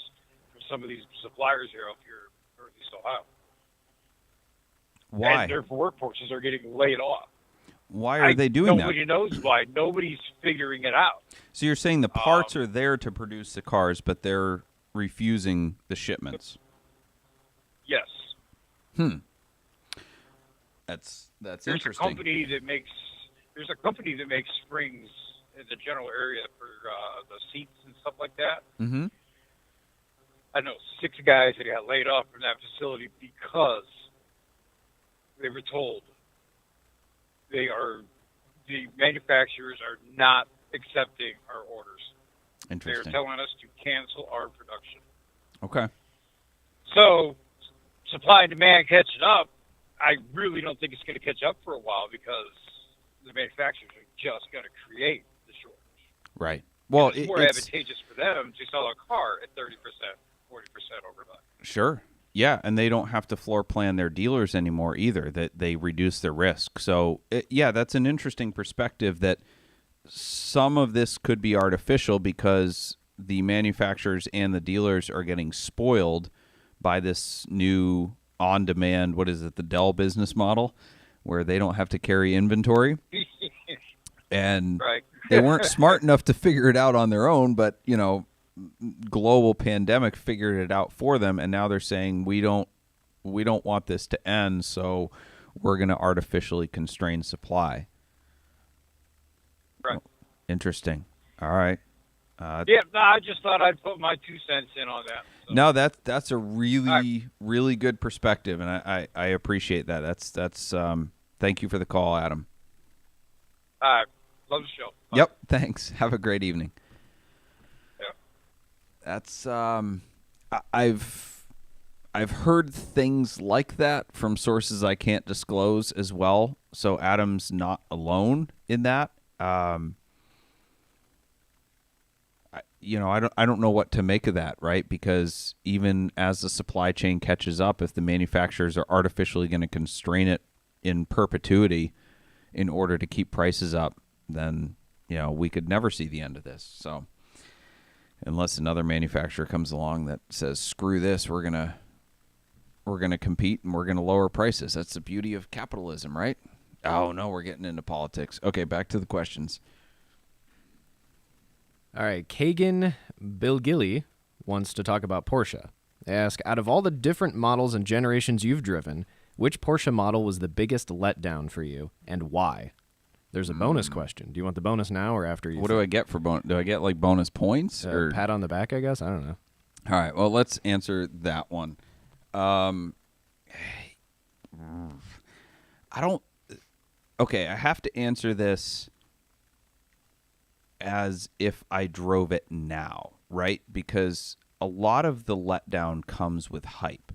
Speaker 5: from some of these suppliers here up here in Northeast Ohio.
Speaker 1: Why?
Speaker 5: And their workforces are getting laid off.
Speaker 1: Why are they doing that?
Speaker 5: Nobody knows why. Nobody's figuring it out.
Speaker 1: So you're saying the parts are there to produce the cars, but they're refusing the shipments.
Speaker 5: Yes.
Speaker 1: That's
Speaker 5: There's
Speaker 1: interesting.
Speaker 5: There's a company that makes springs in the general area for the seats and stuff like that.
Speaker 1: Mm-hmm.
Speaker 5: I know 6 guys that got laid off from that facility because they were told the manufacturers are not accepting our orders.
Speaker 1: Interesting.
Speaker 5: They're telling us to cancel our production.
Speaker 1: Okay.
Speaker 5: So, supply and demand catching up, I really don't think it's going to catch up for a while because the manufacturers are just going to create the shortage.
Speaker 1: Right. Well,
Speaker 5: it's more advantageous for them to sell a car at 30%, 40% overnight.
Speaker 1: Sure. Yeah, and they don't have to floor plan their dealers anymore either, that they reduce their risk. So, that's an interesting perspective that some of this could be artificial because the manufacturers and the dealers are getting spoiled by this new on-demand, what is it, the Dell business model, where they don't have to carry inventory. And
Speaker 5: right.
Speaker 1: They weren't smart enough to figure it out on their own, but, global pandemic figured it out for them, and now they're saying we don't want this to end, so we're going to artificially constrain supply.
Speaker 5: Right.
Speaker 1: Interesting. All right.
Speaker 5: I just thought I'd put my 2 cents in on that. So.
Speaker 1: No, that's a really really good perspective, and I appreciate that. That's thank you for the call, Adam.
Speaker 5: All right. Love the show. Bye.
Speaker 1: Yep. Thanks. Have a great evening. That's I've heard things like that from sources I can't disclose as well. So Adam's not alone in that. I don't know what to make of that, right? Because even as the supply chain catches up, if the manufacturers are artificially going to constrain it in perpetuity in order to keep prices up, then we could never see the end of this. So unless another manufacturer comes along that says, screw this, we're gonna compete and we're gonna lower prices. That's the beauty of capitalism, right? Oh no, we're getting into politics. Okay, back to the questions.
Speaker 4: All right, Kagan Bilgilly wants to talk about Porsche. They ask, out of all the different models and generations you've driven, which Porsche model was the biggest letdown for you, and why? There's a bonus question. Do you want the bonus now or after you?
Speaker 1: What do I get for bonus? Do I get like bonus points or
Speaker 4: pat on the back? I guess I don't know.
Speaker 1: All right. Well, let's answer that one. Okay, I have to answer this as if I drove it now, right? Because a lot of the letdown comes with hype.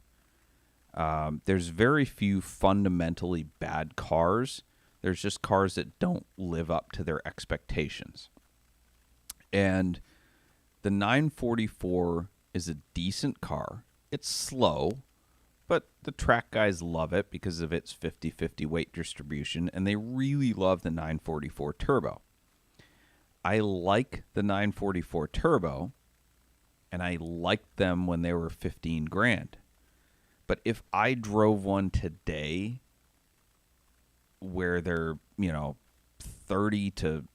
Speaker 1: There's very few fundamentally bad cars There's just cars that don't live up to their expectations. And the 944 is a decent car. It's slow, but the track guys love it because of its 50-50 weight distribution, and they really love the 944 Turbo. I like the 944 Turbo, and I liked them when they were 15 grand. But if I drove one today where they're, $30,000 to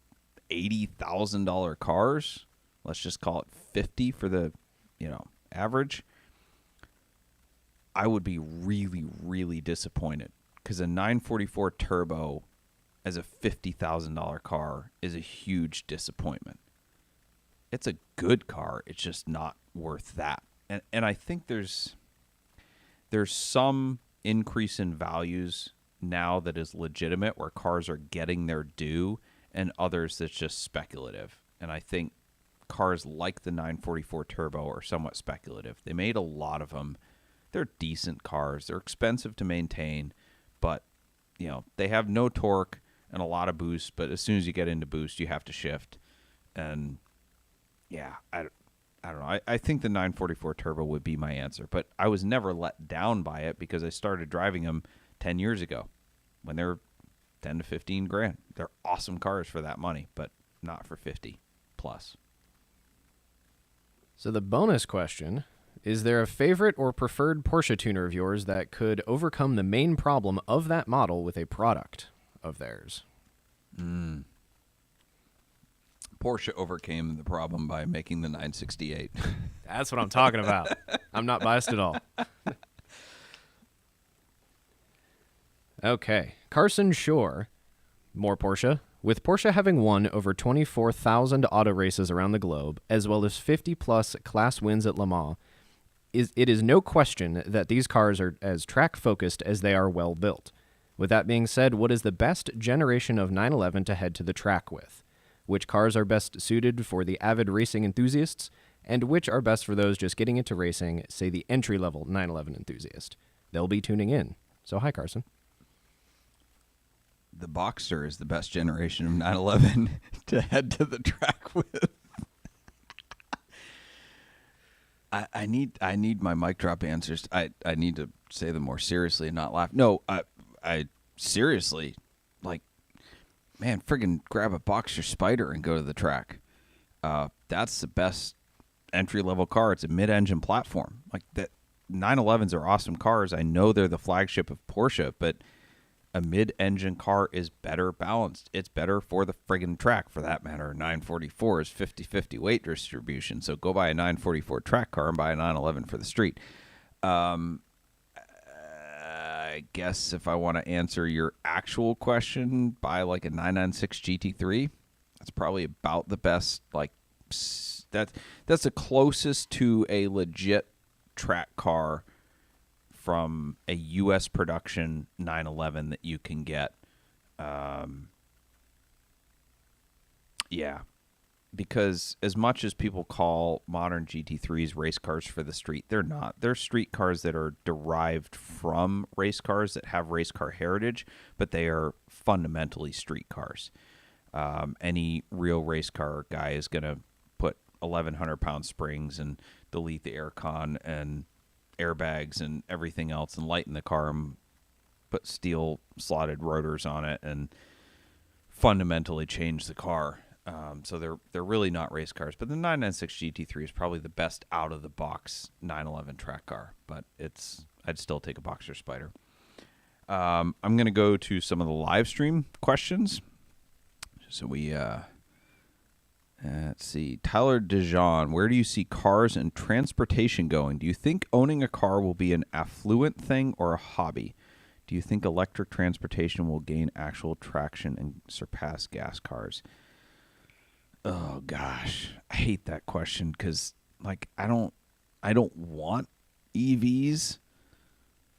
Speaker 1: $80,000 cars, let's just call it 50 for the, average, I would be really, really disappointed because a 944 Turbo as a $50,000 car is a huge disappointment. It's a good car. It's just not worth that. And I think there's some increase in values now that is legitimate where cars are getting their due and others that's just speculative. And I think cars like the 944 Turbo are somewhat speculative. They made a lot of them. They're decent cars. They're expensive to maintain, but they have no torque and a lot of boost, but as soon as you get into boost, you have to shift. And yeah, I don't know. I think the 944 Turbo would be my answer, but I was never let down by it because I started driving them 10 years ago when they were 10 to 15 grand. They're awesome cars for that money, but not for 50 plus.
Speaker 4: So the bonus question, is there a favorite or preferred Porsche tuner of yours that could overcome the main problem of that model with a product of theirs?
Speaker 1: Porsche overcame the problem by making the 968.
Speaker 4: That's what I'm talking about. I'm not biased at all. Okay. Carson Shore, more Porsche. With Porsche having won over 24,000 auto races around the globe, as well as 50-plus class wins at Le Mans, it is no question that these cars are as track-focused as they are well-built. With that being said, what is the best generation of 911 to head to the track with? Which cars are best suited for the avid racing enthusiasts, and which are best for those just getting into racing, say the entry-level 911 enthusiast? They'll be tuning in. So hi, Carson.
Speaker 1: The Boxster is the best generation of 911 to head to the track with. I need my mic drop answers. I need to say them more seriously and not laugh. No, I seriously, man, friggin' grab a Boxster Spider and go to the track. That's the best entry-level car. It's a mid-engine platform. That 911s are awesome cars. I know they're the flagship of Porsche, but a mid-engine car is better balanced. It's better for the friggin' track, for that matter. 944 is 50-50 weight distribution, so go buy a 944 track car and buy a 911 for the street. I guess if I want to answer your actual question, buy a 996 GT3. That's probably about the best. That's the closest to a legit track car from a U.S. production 911 that you can get. Yeah. Because as much as people call modern GT3s race cars for the street, they're not. They're street cars that are derived from race cars that have race car heritage, but they are fundamentally street cars. Any real race car guy is going to put 1,100-pound springs and delete the aircon and airbags and everything else and lighten the car and put steel slotted rotors on it and fundamentally change the car. So they're really not race cars, but the 996 GT3 is probably the best out of the box 911 track car, but I'd still take a Boxster Spider. I'm going to go to some of the live stream questions. So we let's see. Tyler Dijon, where do you see cars and transportation going? Do you think owning a car will be an affluent thing or a hobby? Do you think electric transportation will gain actual traction and surpass gas cars? Oh gosh, I hate that question because I don't want EVs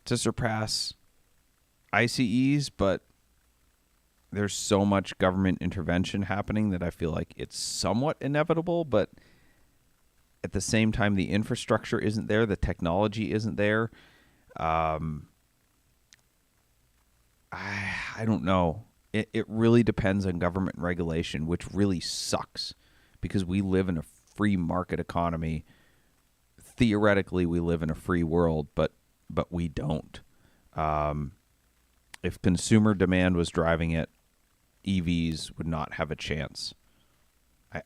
Speaker 1: to surpass ICEs, but there's so much government intervention happening that I feel like it's somewhat inevitable, but at the same time, the infrastructure isn't there. The technology isn't there. I don't know. It really depends on government regulation, which really sucks because we live in a free market economy. Theoretically, we live in a free world, but we don't. If consumer demand was driving it, EVs would not have a chance.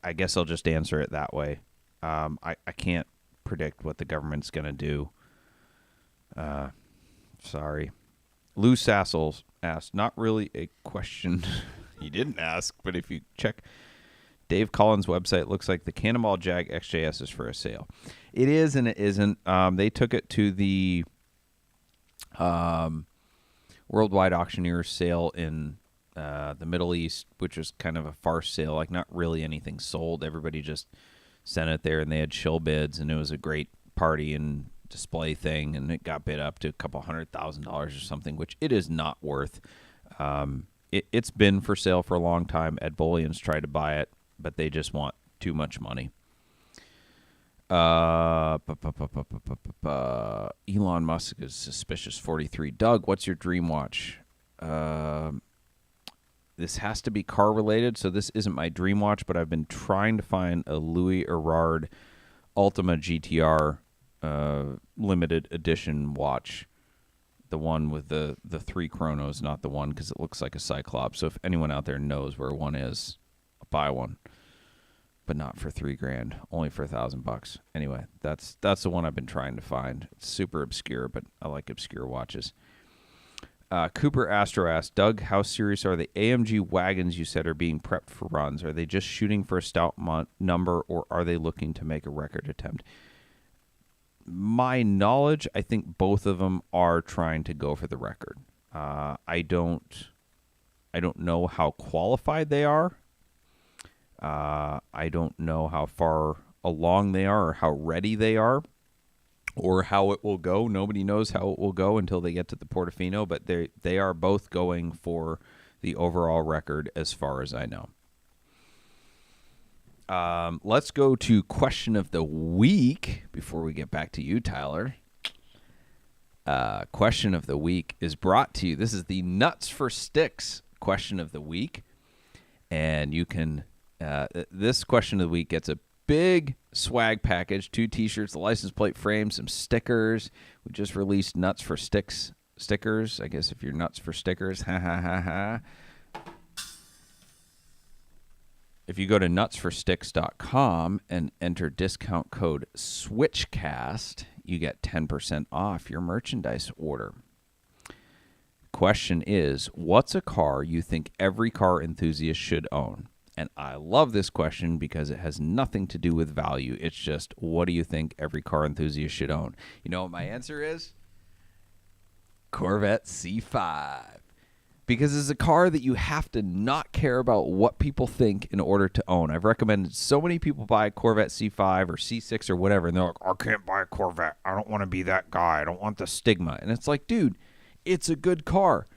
Speaker 1: I guess I'll just answer it that way. I can't predict what the government's going to do. Sorry. Lou Sassel asked, not really a question he didn't ask, but if you check Dave Collins' website, it looks like the Cannonball Jag XJS is for a sale. It is and it isn't. They took it to the Worldwide Auctioneers sale in the Middle East, which was kind of a farce sale, like not really anything sold. Everybody just sent it there, and they had shill bids, and it was a great party and display thing, and it got bid up to a couple $100,000 or something, which it is not worth. It's been for sale for a long time. Ed Bullion's tried to buy it, but they just want too much money. Elon Musk is suspicious 43. Doug, what's your dream watch? This has to be car related, so this isn't my dream watch, but I've been trying to find a Louis Erard Ultima GTR limited edition watch. The one with the 3 chronos, not the one because it looks like a Cyclops. So if anyone out there knows where one is, I'll buy one. But not for $3,000, only for $1,000. Anyway, that's the one I've been trying to find. It's super obscure, but I like obscure watches. Cooper Astro asked, Doug, how serious are the AMG wagons you said are being prepped for runs? Are they just shooting for a stout number, or are they looking to make a record attempt? My knowledge, I think both of them are trying to go for the record. I don't know how qualified they are. I don't know how far along they are or how ready they are or how it will go. Nobody knows how it will go until they get to the Portofino, but they are both going for the overall record as far as I know. Let's go to question of the week before we get back to you, Tyler. Question of the week is brought to you. This is the Nuts for Sticks question of the week. And you can, this question of the week gets a big swag package, 2 t-shirts, a license plate frame, some stickers. We just released Nuts for Sticks stickers. I guess if you're nuts for stickers, ha ha ha ha. If you go to nutsforsticks.com and enter discount code SwitchCast, you get 10% off your merchandise order. Question is, what's a car you think every car enthusiast should own? And I love this question because it has nothing to do with value. It's just, what do you think every car enthusiast should own? You know what my answer is? Corvette C5. Because it's a car that you have to not care about what people think in order to own. I've recommended so many people buy a Corvette C5 or C6 or whatever, and they're like, I can't buy a Corvette. I don't want to be that guy. I don't want the stigma. And it's like, dude, it's a good car.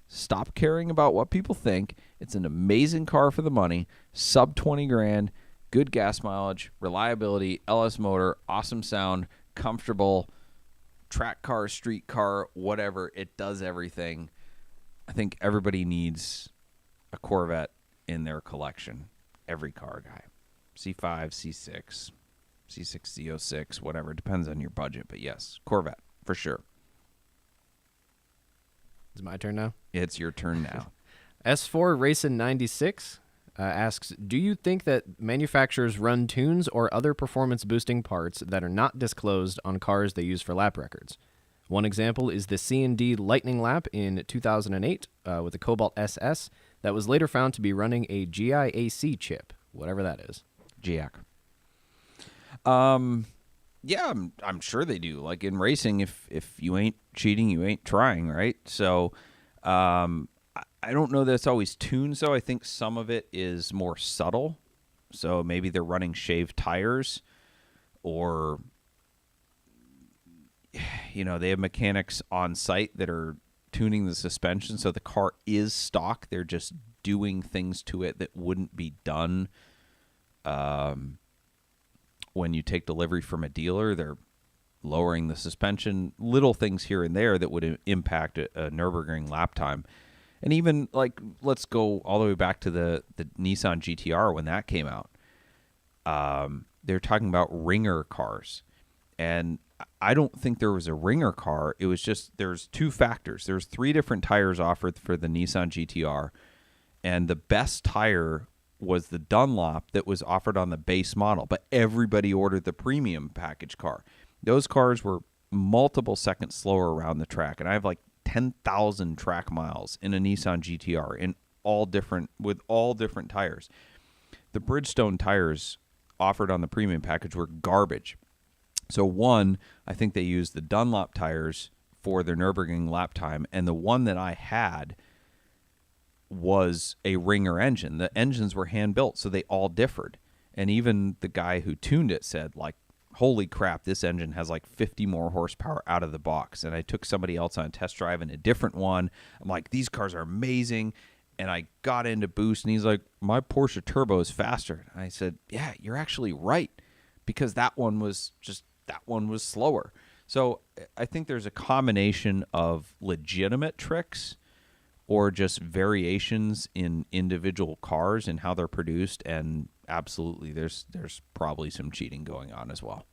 Speaker 1: Stop caring about what people think. It's an amazing car for the money. Sub 20 grand, good gas mileage, reliability, LS motor, awesome sound, comfortable, track car, street car, whatever. It does everything. I think everybody needs a Corvette in their collection. Every car guy. C5, C6, C6, Z06, whatever. It depends on your budget. But yes, Corvette, for sure.
Speaker 4: Is it my turn now?
Speaker 1: It's your turn now.
Speaker 4: S4 Racing 96 asks, do you think that manufacturers run tunes or other performance-boosting parts that are not disclosed on cars they use for lap records? One example is the C&D Lightning Lap in 2008 with the Cobalt SS that was later found to be running a GIAC chip, whatever that is.
Speaker 1: GIAC. Yeah, I'm sure they do. Like in racing, if you ain't cheating, you ain't trying, right? So I don't know that it's always tuned, so I think some of it is more subtle. So maybe they're running shaved tires or... You know, they have mechanics on site that are tuning the suspension, so the car is stock. They're just doing things to it that wouldn't be done when you take delivery from a dealer. They're lowering the suspension, little things here and there that would impact a Nürburgring lap time. And even like, let's go all the way back to the Nissan GTR when that came out. They're talking about ringer cars, and I don't think there was a ringer car. It was just, there's two factors. There's 3 different tires offered for the Nissan GTR, and the best tire was the Dunlop that was offered on the base model, but everybody ordered the premium package car. Those cars were multiple seconds slower around the track, and I have like 10,000 track miles in a Nissan GTR with all different tires. The Bridgestone tires offered on the premium package were garbage. So one, I think they used the Dunlop tires for their Nürburgring lap time, and the one that I had was a ringer engine. The engines were hand built, so they all differed. And even the guy who tuned it said, like, holy crap, this engine has like 50 more horsepower out of the box. And I took somebody else on a test drive in a different one. I'm like, these cars are amazing. And I got into boost, and he's like, my Porsche Turbo is faster. And I said, yeah, you're actually right, because that one was slower. So I think there's a combination of legitimate tricks or just variations in individual cars and how they're produced, and absolutely there's probably some cheating going on as well.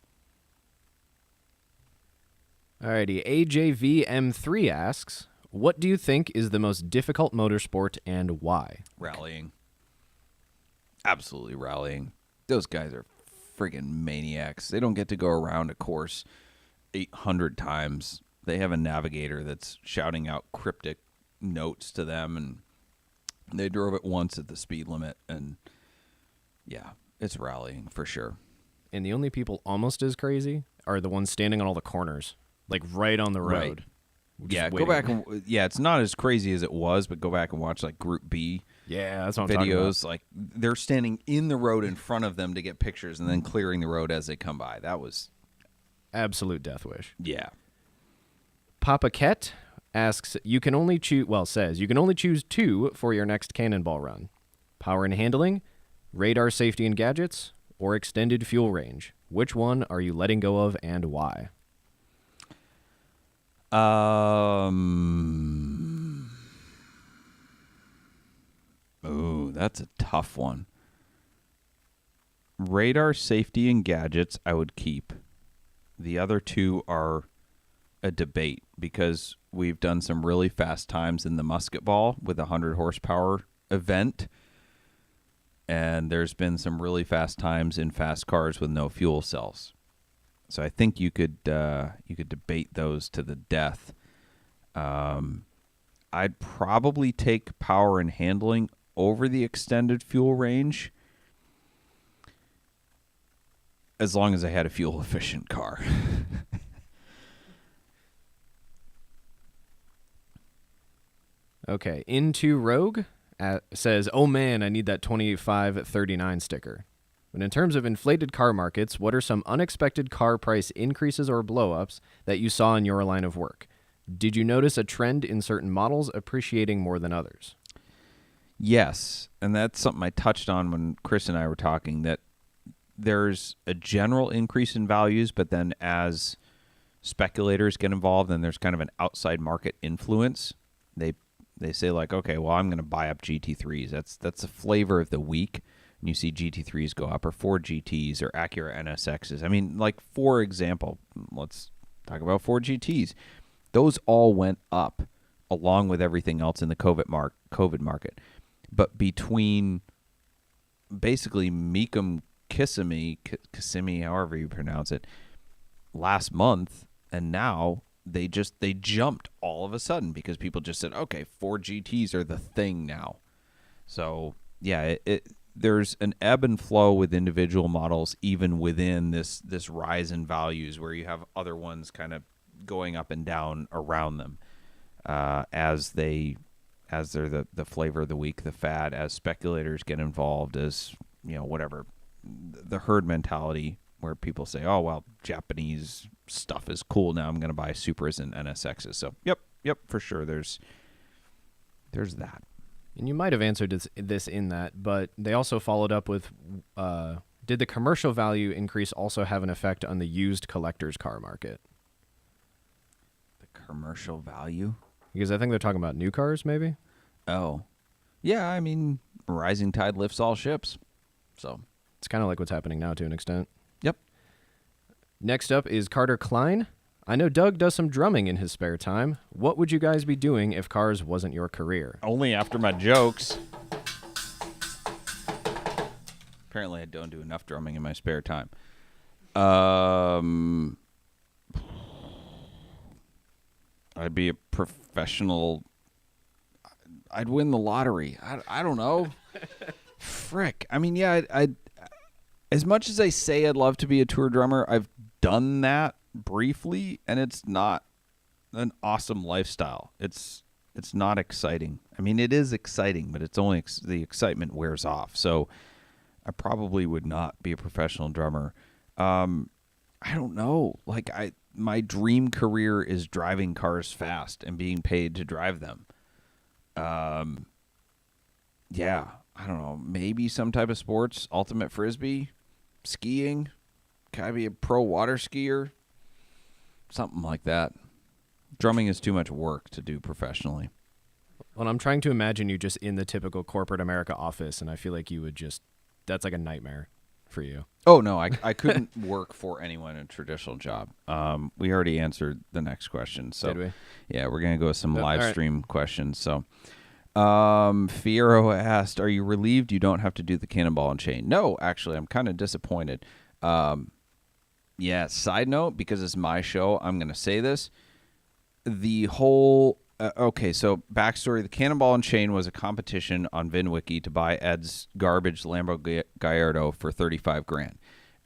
Speaker 4: Alrighty, AJVM3 asks, what do you think is the most difficult motorsport and why?
Speaker 1: Rallying. Absolutely rallying. Those guys are friggin' maniacs. They don't get to go around a course 800 times. They have a navigator that's shouting out cryptic notes to them, and they drove it once at the speed limit, and yeah, it's rallying for sure.
Speaker 4: And the only people almost as crazy are the ones standing on all the corners, like right on the road.
Speaker 1: Right. Yeah, go back and it's not as crazy as it was, but go back and watch like Group B.
Speaker 4: Yeah, that's what I'm talking about.
Speaker 1: Videos. Like they're standing in the road in front of them to get pictures, and then clearing the road as they come by. That was
Speaker 4: absolute death wish.
Speaker 1: Yeah.
Speaker 4: Papa Ket asks, says you can only choose 2 for your next Cannonball Run: power and handling, radar safety and gadgets, or extended fuel range. Which one are you letting go of, and why?
Speaker 1: Oh, that's a tough one. Radar safety and gadgets I would keep. The other 2 are a debate, because we've done some really fast times in the musket ball with a 100 horsepower event, and there's been some really fast times in fast cars with no fuel cells. So I think you could debate those to the death. I'd probably take power and handling over the extended fuel range, as long as I had a fuel efficient car.
Speaker 4: Okay, Into Rogue says, oh man, I need that 2539 sticker. But in terms of inflated car markets, what are some unexpected car price increases or blowups that you saw in your line of work? Did you notice a trend in certain models appreciating more than others?
Speaker 1: Yes, and that's something I touched on when Chris and I were talking, that there's a general increase in values, but then as speculators get involved and there's kind of an outside market influence, they say like, okay, well, I'm going to buy up GT3s. That's the flavor of the week. And you see GT3s go up, or Ford GTs, or Acura NSXs. I mean, like, for example, let's talk about Ford GTs. Those all went up along with everything else in the COVID market. But between basically Mecum Kissimmee, however you pronounce it, last month and now, they jumped all of a sudden because people just said, okay, Ford GTs are the thing now. So yeah, there's an ebb and flow with individual models, even within this rise in values, where you have other ones kind of going up and down around them, as they're the flavor of the week, the fad, as speculators get involved, as whatever, the herd mentality, where people say, oh, well, Japanese stuff is cool now, I'm going to buy Supras and NSXs. So, yep, for sure, there's that.
Speaker 4: And you might have answered this in that, but they also followed up with, did the commercial value increase also have an effect on the used collector's car market?
Speaker 1: The commercial value?
Speaker 4: Because I think they're talking about new cars, maybe?
Speaker 1: Oh, yeah. I mean, rising tide lifts all ships. So,
Speaker 4: It's kind of like what's happening now to an extent.
Speaker 1: yep.
Speaker 4: Next up is Carter Klein. I know Doug does some drumming in his spare time. What would you guys be doing if cars wasn't your career?
Speaker 1: Only after my jokes. Apparently, I don't do enough drumming in my spare time. I'd be a professional. I'd win the lottery. I don't know. Frick. I mean, yeah, I'd as much as I say I'd love to be a tour drummer, I've done that briefly, and it's not an awesome lifestyle. It's not exciting. I mean, it is exciting, but it's only the excitement wears off. So I probably would not be a professional drummer. I don't know. Like my dream career is driving cars fast and being paid to drive them. Yeah, I don't know. Maybe some type of sports, ultimate frisbee, skiing. Can I be a pro water skier? Something like that. Drumming is too much work to do professionally.
Speaker 4: Well, I'm trying to imagine you just in the typical corporate America office, and I feel like you would that's like a nightmare for you.
Speaker 1: Oh, no, I couldn't work for anyone in a traditional job. We already answered the next question. So,
Speaker 4: Did we?
Speaker 1: yeah, we're going to go with some
Speaker 4: All
Speaker 1: live
Speaker 4: right.
Speaker 1: stream questions. So, Fiero asked, are you relieved you don't have to do the cannonball and chain? No, actually, I'm kind of disappointed. Yeah, side note, because it's my show, I'm going to say this. The whole, okay, so backstory, the Cannonball and Chain was a competition on VinWiki to buy Ed's garbage Lambo Gallardo for $35,000.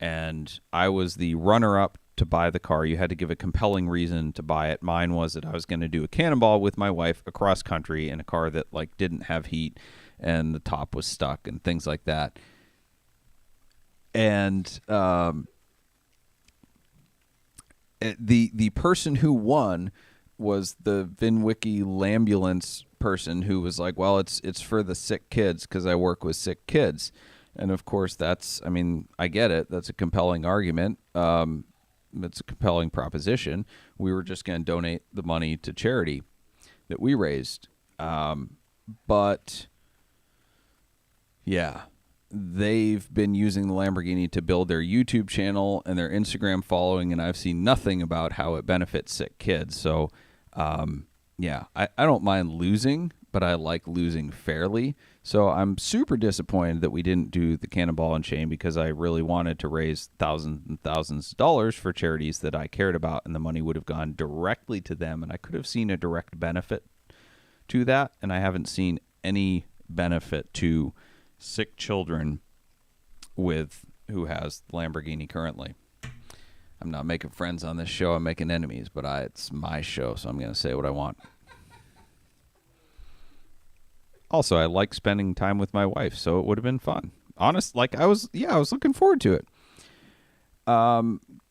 Speaker 1: And I was the runner-up to buy the car. You had to give a compelling reason to buy it. Mine was that I was going to do a cannonball with my wife across country in a car that like didn't have heat and the top was stuck and things like that. And the person who won was the VinWiki Lambulance person who was like, well, it's for the sick kids because I work with sick kids. And of course that's, I mean, I get it. That's a compelling argument. It's a compelling proposition. We were just going to donate the money to charity that we raised. But yeah, they've been using the Lamborghini to build their YouTube channel and their Instagram following, and I've seen nothing about how it benefits sick kids. So, yeah, I don't mind losing, but I like losing fairly. So I'm super disappointed that we didn't do the Cannonball and Chain because I really wanted to raise thousands and thousands of dollars for charities that I cared about, and the money would have gone directly to them, and I could have seen a direct benefit to that, and I haven't seen any benefit to sick children with who has Lamborghini currently. I'm not making friends on this show. I'm making enemies, but it's my show, so I'm going to say what I want. Also, I like spending time with my wife, so it would have been fun. Honest, like I was looking forward to it.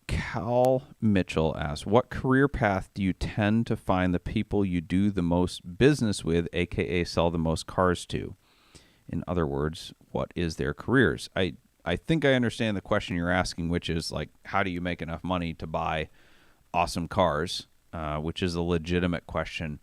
Speaker 1: Cal Mitchell asks, what career path do you tend to find the people you do the most business with, aka sell the most cars to? In other words, what is their careers? I think I understand the question you're asking, which is like, how do you make enough money to buy awesome cars, which is a legitimate question.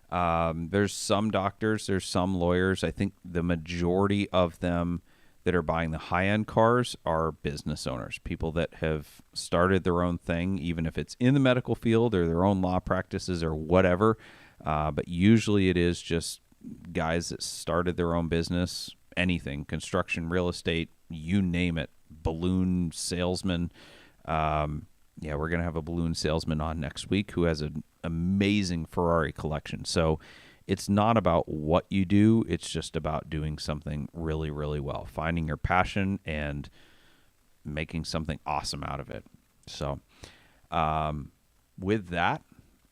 Speaker 1: There's some doctors, there's some lawyers. I think the majority of them that are buying the high-end cars are business owners, people that have started their own thing, even if it's in the medical field or their own law practices or whatever. But usually it is just guys that started their own business, anything, construction, real estate, you name it, balloon salesman. Yeah, we're going to have a balloon salesman on next week who has an amazing Ferrari collection. So it's not about what you do. It's just about doing something really, really well, finding your passion and making something awesome out of it. So with that,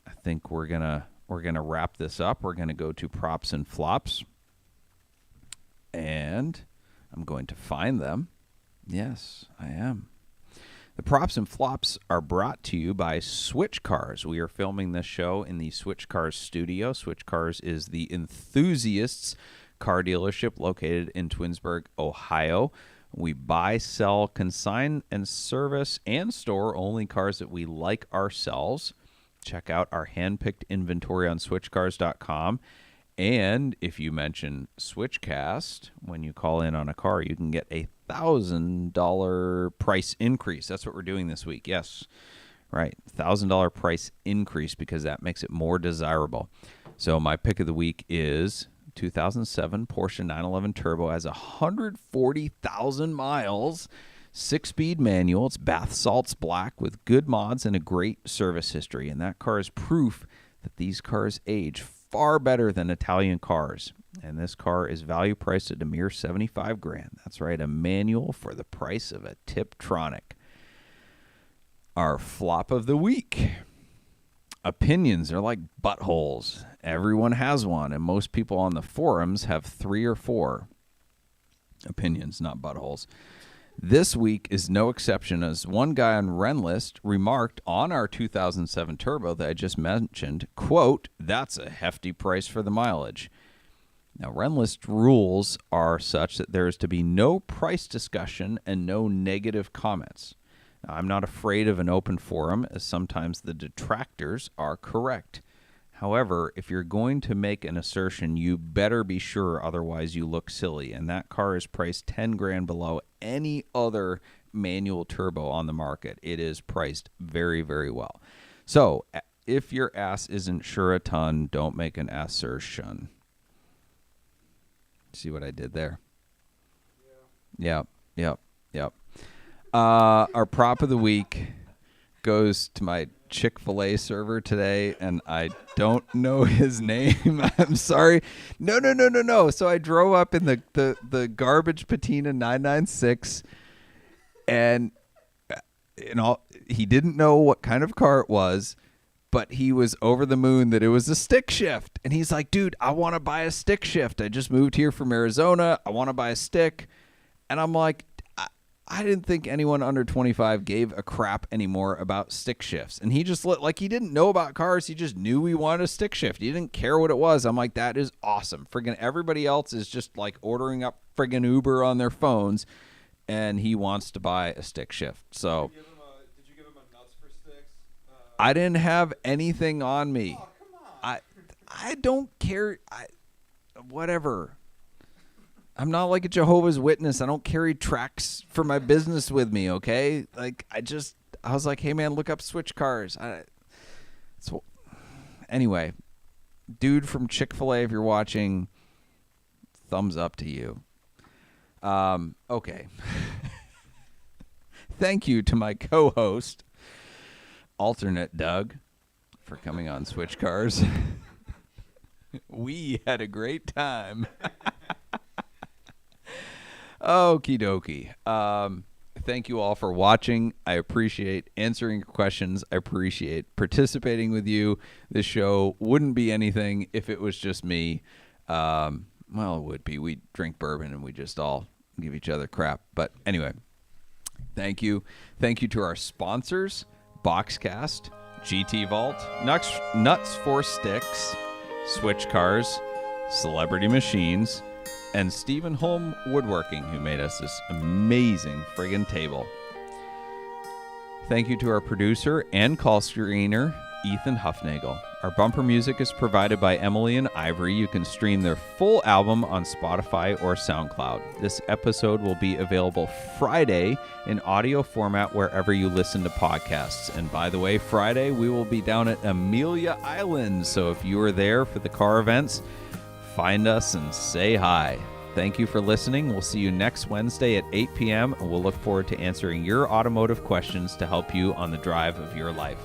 Speaker 1: I think we're going to wrap this up. We're going to go to props and flops. And I'm going to find them. Yes, I am. The props and flops are brought to you by Switchcars. We are filming this show in the Switchcars studio. Switchcars is the enthusiasts car dealership located in Twinsburg, Ohio. We buy, sell, consign, and service and store only cars that we like ourselves. Check out our hand-picked inventory on switchcars.com. And if you mention SwitchCast when you call in on a car, you can get a $1,000 price increase. That's what we're doing this week. Yes, right. $1,000 price increase because that makes it more desirable. So my pick of the week is 2007 Porsche 911 Turbo. Has 140,000 miles, 6-speed manual. It's bath salts black with good mods and a great service history. And that car is proof that these cars age far better than Italian cars. And this car is value priced at a mere $75,000. That's right, a manual for the price of a Tiptronic. Our flop of the week. Opinions are like buttholes. Everyone has one, and most people on the forums have 3 or 4 opinions, not buttholes. This week is no exception, as one guy on Renlist remarked on our 2007 Turbo that I just mentioned, quote, "That's a hefty price for the mileage." Now, Renlist rules are such that there is to be no price discussion and no negative comments. Now, I'm not afraid of an open forum, as sometimes the detractors are correct. However, if you're going to make an assertion, you better be sure, otherwise you look silly. And that car is priced $10,000 below any other manual turbo on the market. It is priced very, very well. So if your ass isn't sure a ton, don't make an assertion. See what I did there? Yep. Our prop of the week goes to my Chick-fil-A server today, and I don't know his name. I'm sorry. No. So I drove up in the garbage patina 996, and he didn't know what kind of car it was, but he was over the moon that it was a stick shift. And he's like, "Dude, I want to buy a stick shift. I just moved here from Arizona. I want to buy a stick." And I'm like, I didn't think anyone under 25 gave a crap anymore about stick shifts. And he just like he didn't know about cars. He just knew he wanted a stick shift. He didn't care what it was. I'm like, that is awesome. Friggin' everybody else is just like ordering up friggin' Uber on their phones, and he wants to buy a stick shift. So
Speaker 2: Did you give him a nuts for sticks?
Speaker 1: I didn't have anything on me.
Speaker 2: Oh, come on.
Speaker 1: I don't care. Whatever. I'm not like a Jehovah's Witness. I don't carry tracts for my business with me, okay? Like, I was like, hey, man, look up Switchcars. So, anyway, dude from Chick-fil-A, if you're watching, thumbs up to you. Okay. Thank you to my co-host, alternate Doug, for coming on Switchcars. We had a great time. Okie dokie. Thank you all for watching. I appreciate answering your questions. I appreciate participating with you. This show wouldn't be anything if it was just me. Well, it would be. We drink bourbon and we just all give each other crap. But anyway, thank you. Thank you to our sponsors, Boxcast, GT Vault, Nuts for Sticks, Switchcars, Celebrity Machines, and Stephen Holm Woodworking, who made us this amazing friggin' table. Thank you to our producer and call screener, Ethan Huffnagel. Our bumper music is provided by Emily and Ivory. You can stream their full album on Spotify or SoundCloud. This episode will be available Friday in audio format wherever you listen to podcasts. And by the way, Friday we will be down at Amelia Island. So if you are there for the car events, find us and say hi. Thank you for listening. We'll see you next Wednesday at 8 p.m. and we'll look forward to answering your automotive questions to help you on the drive of your life.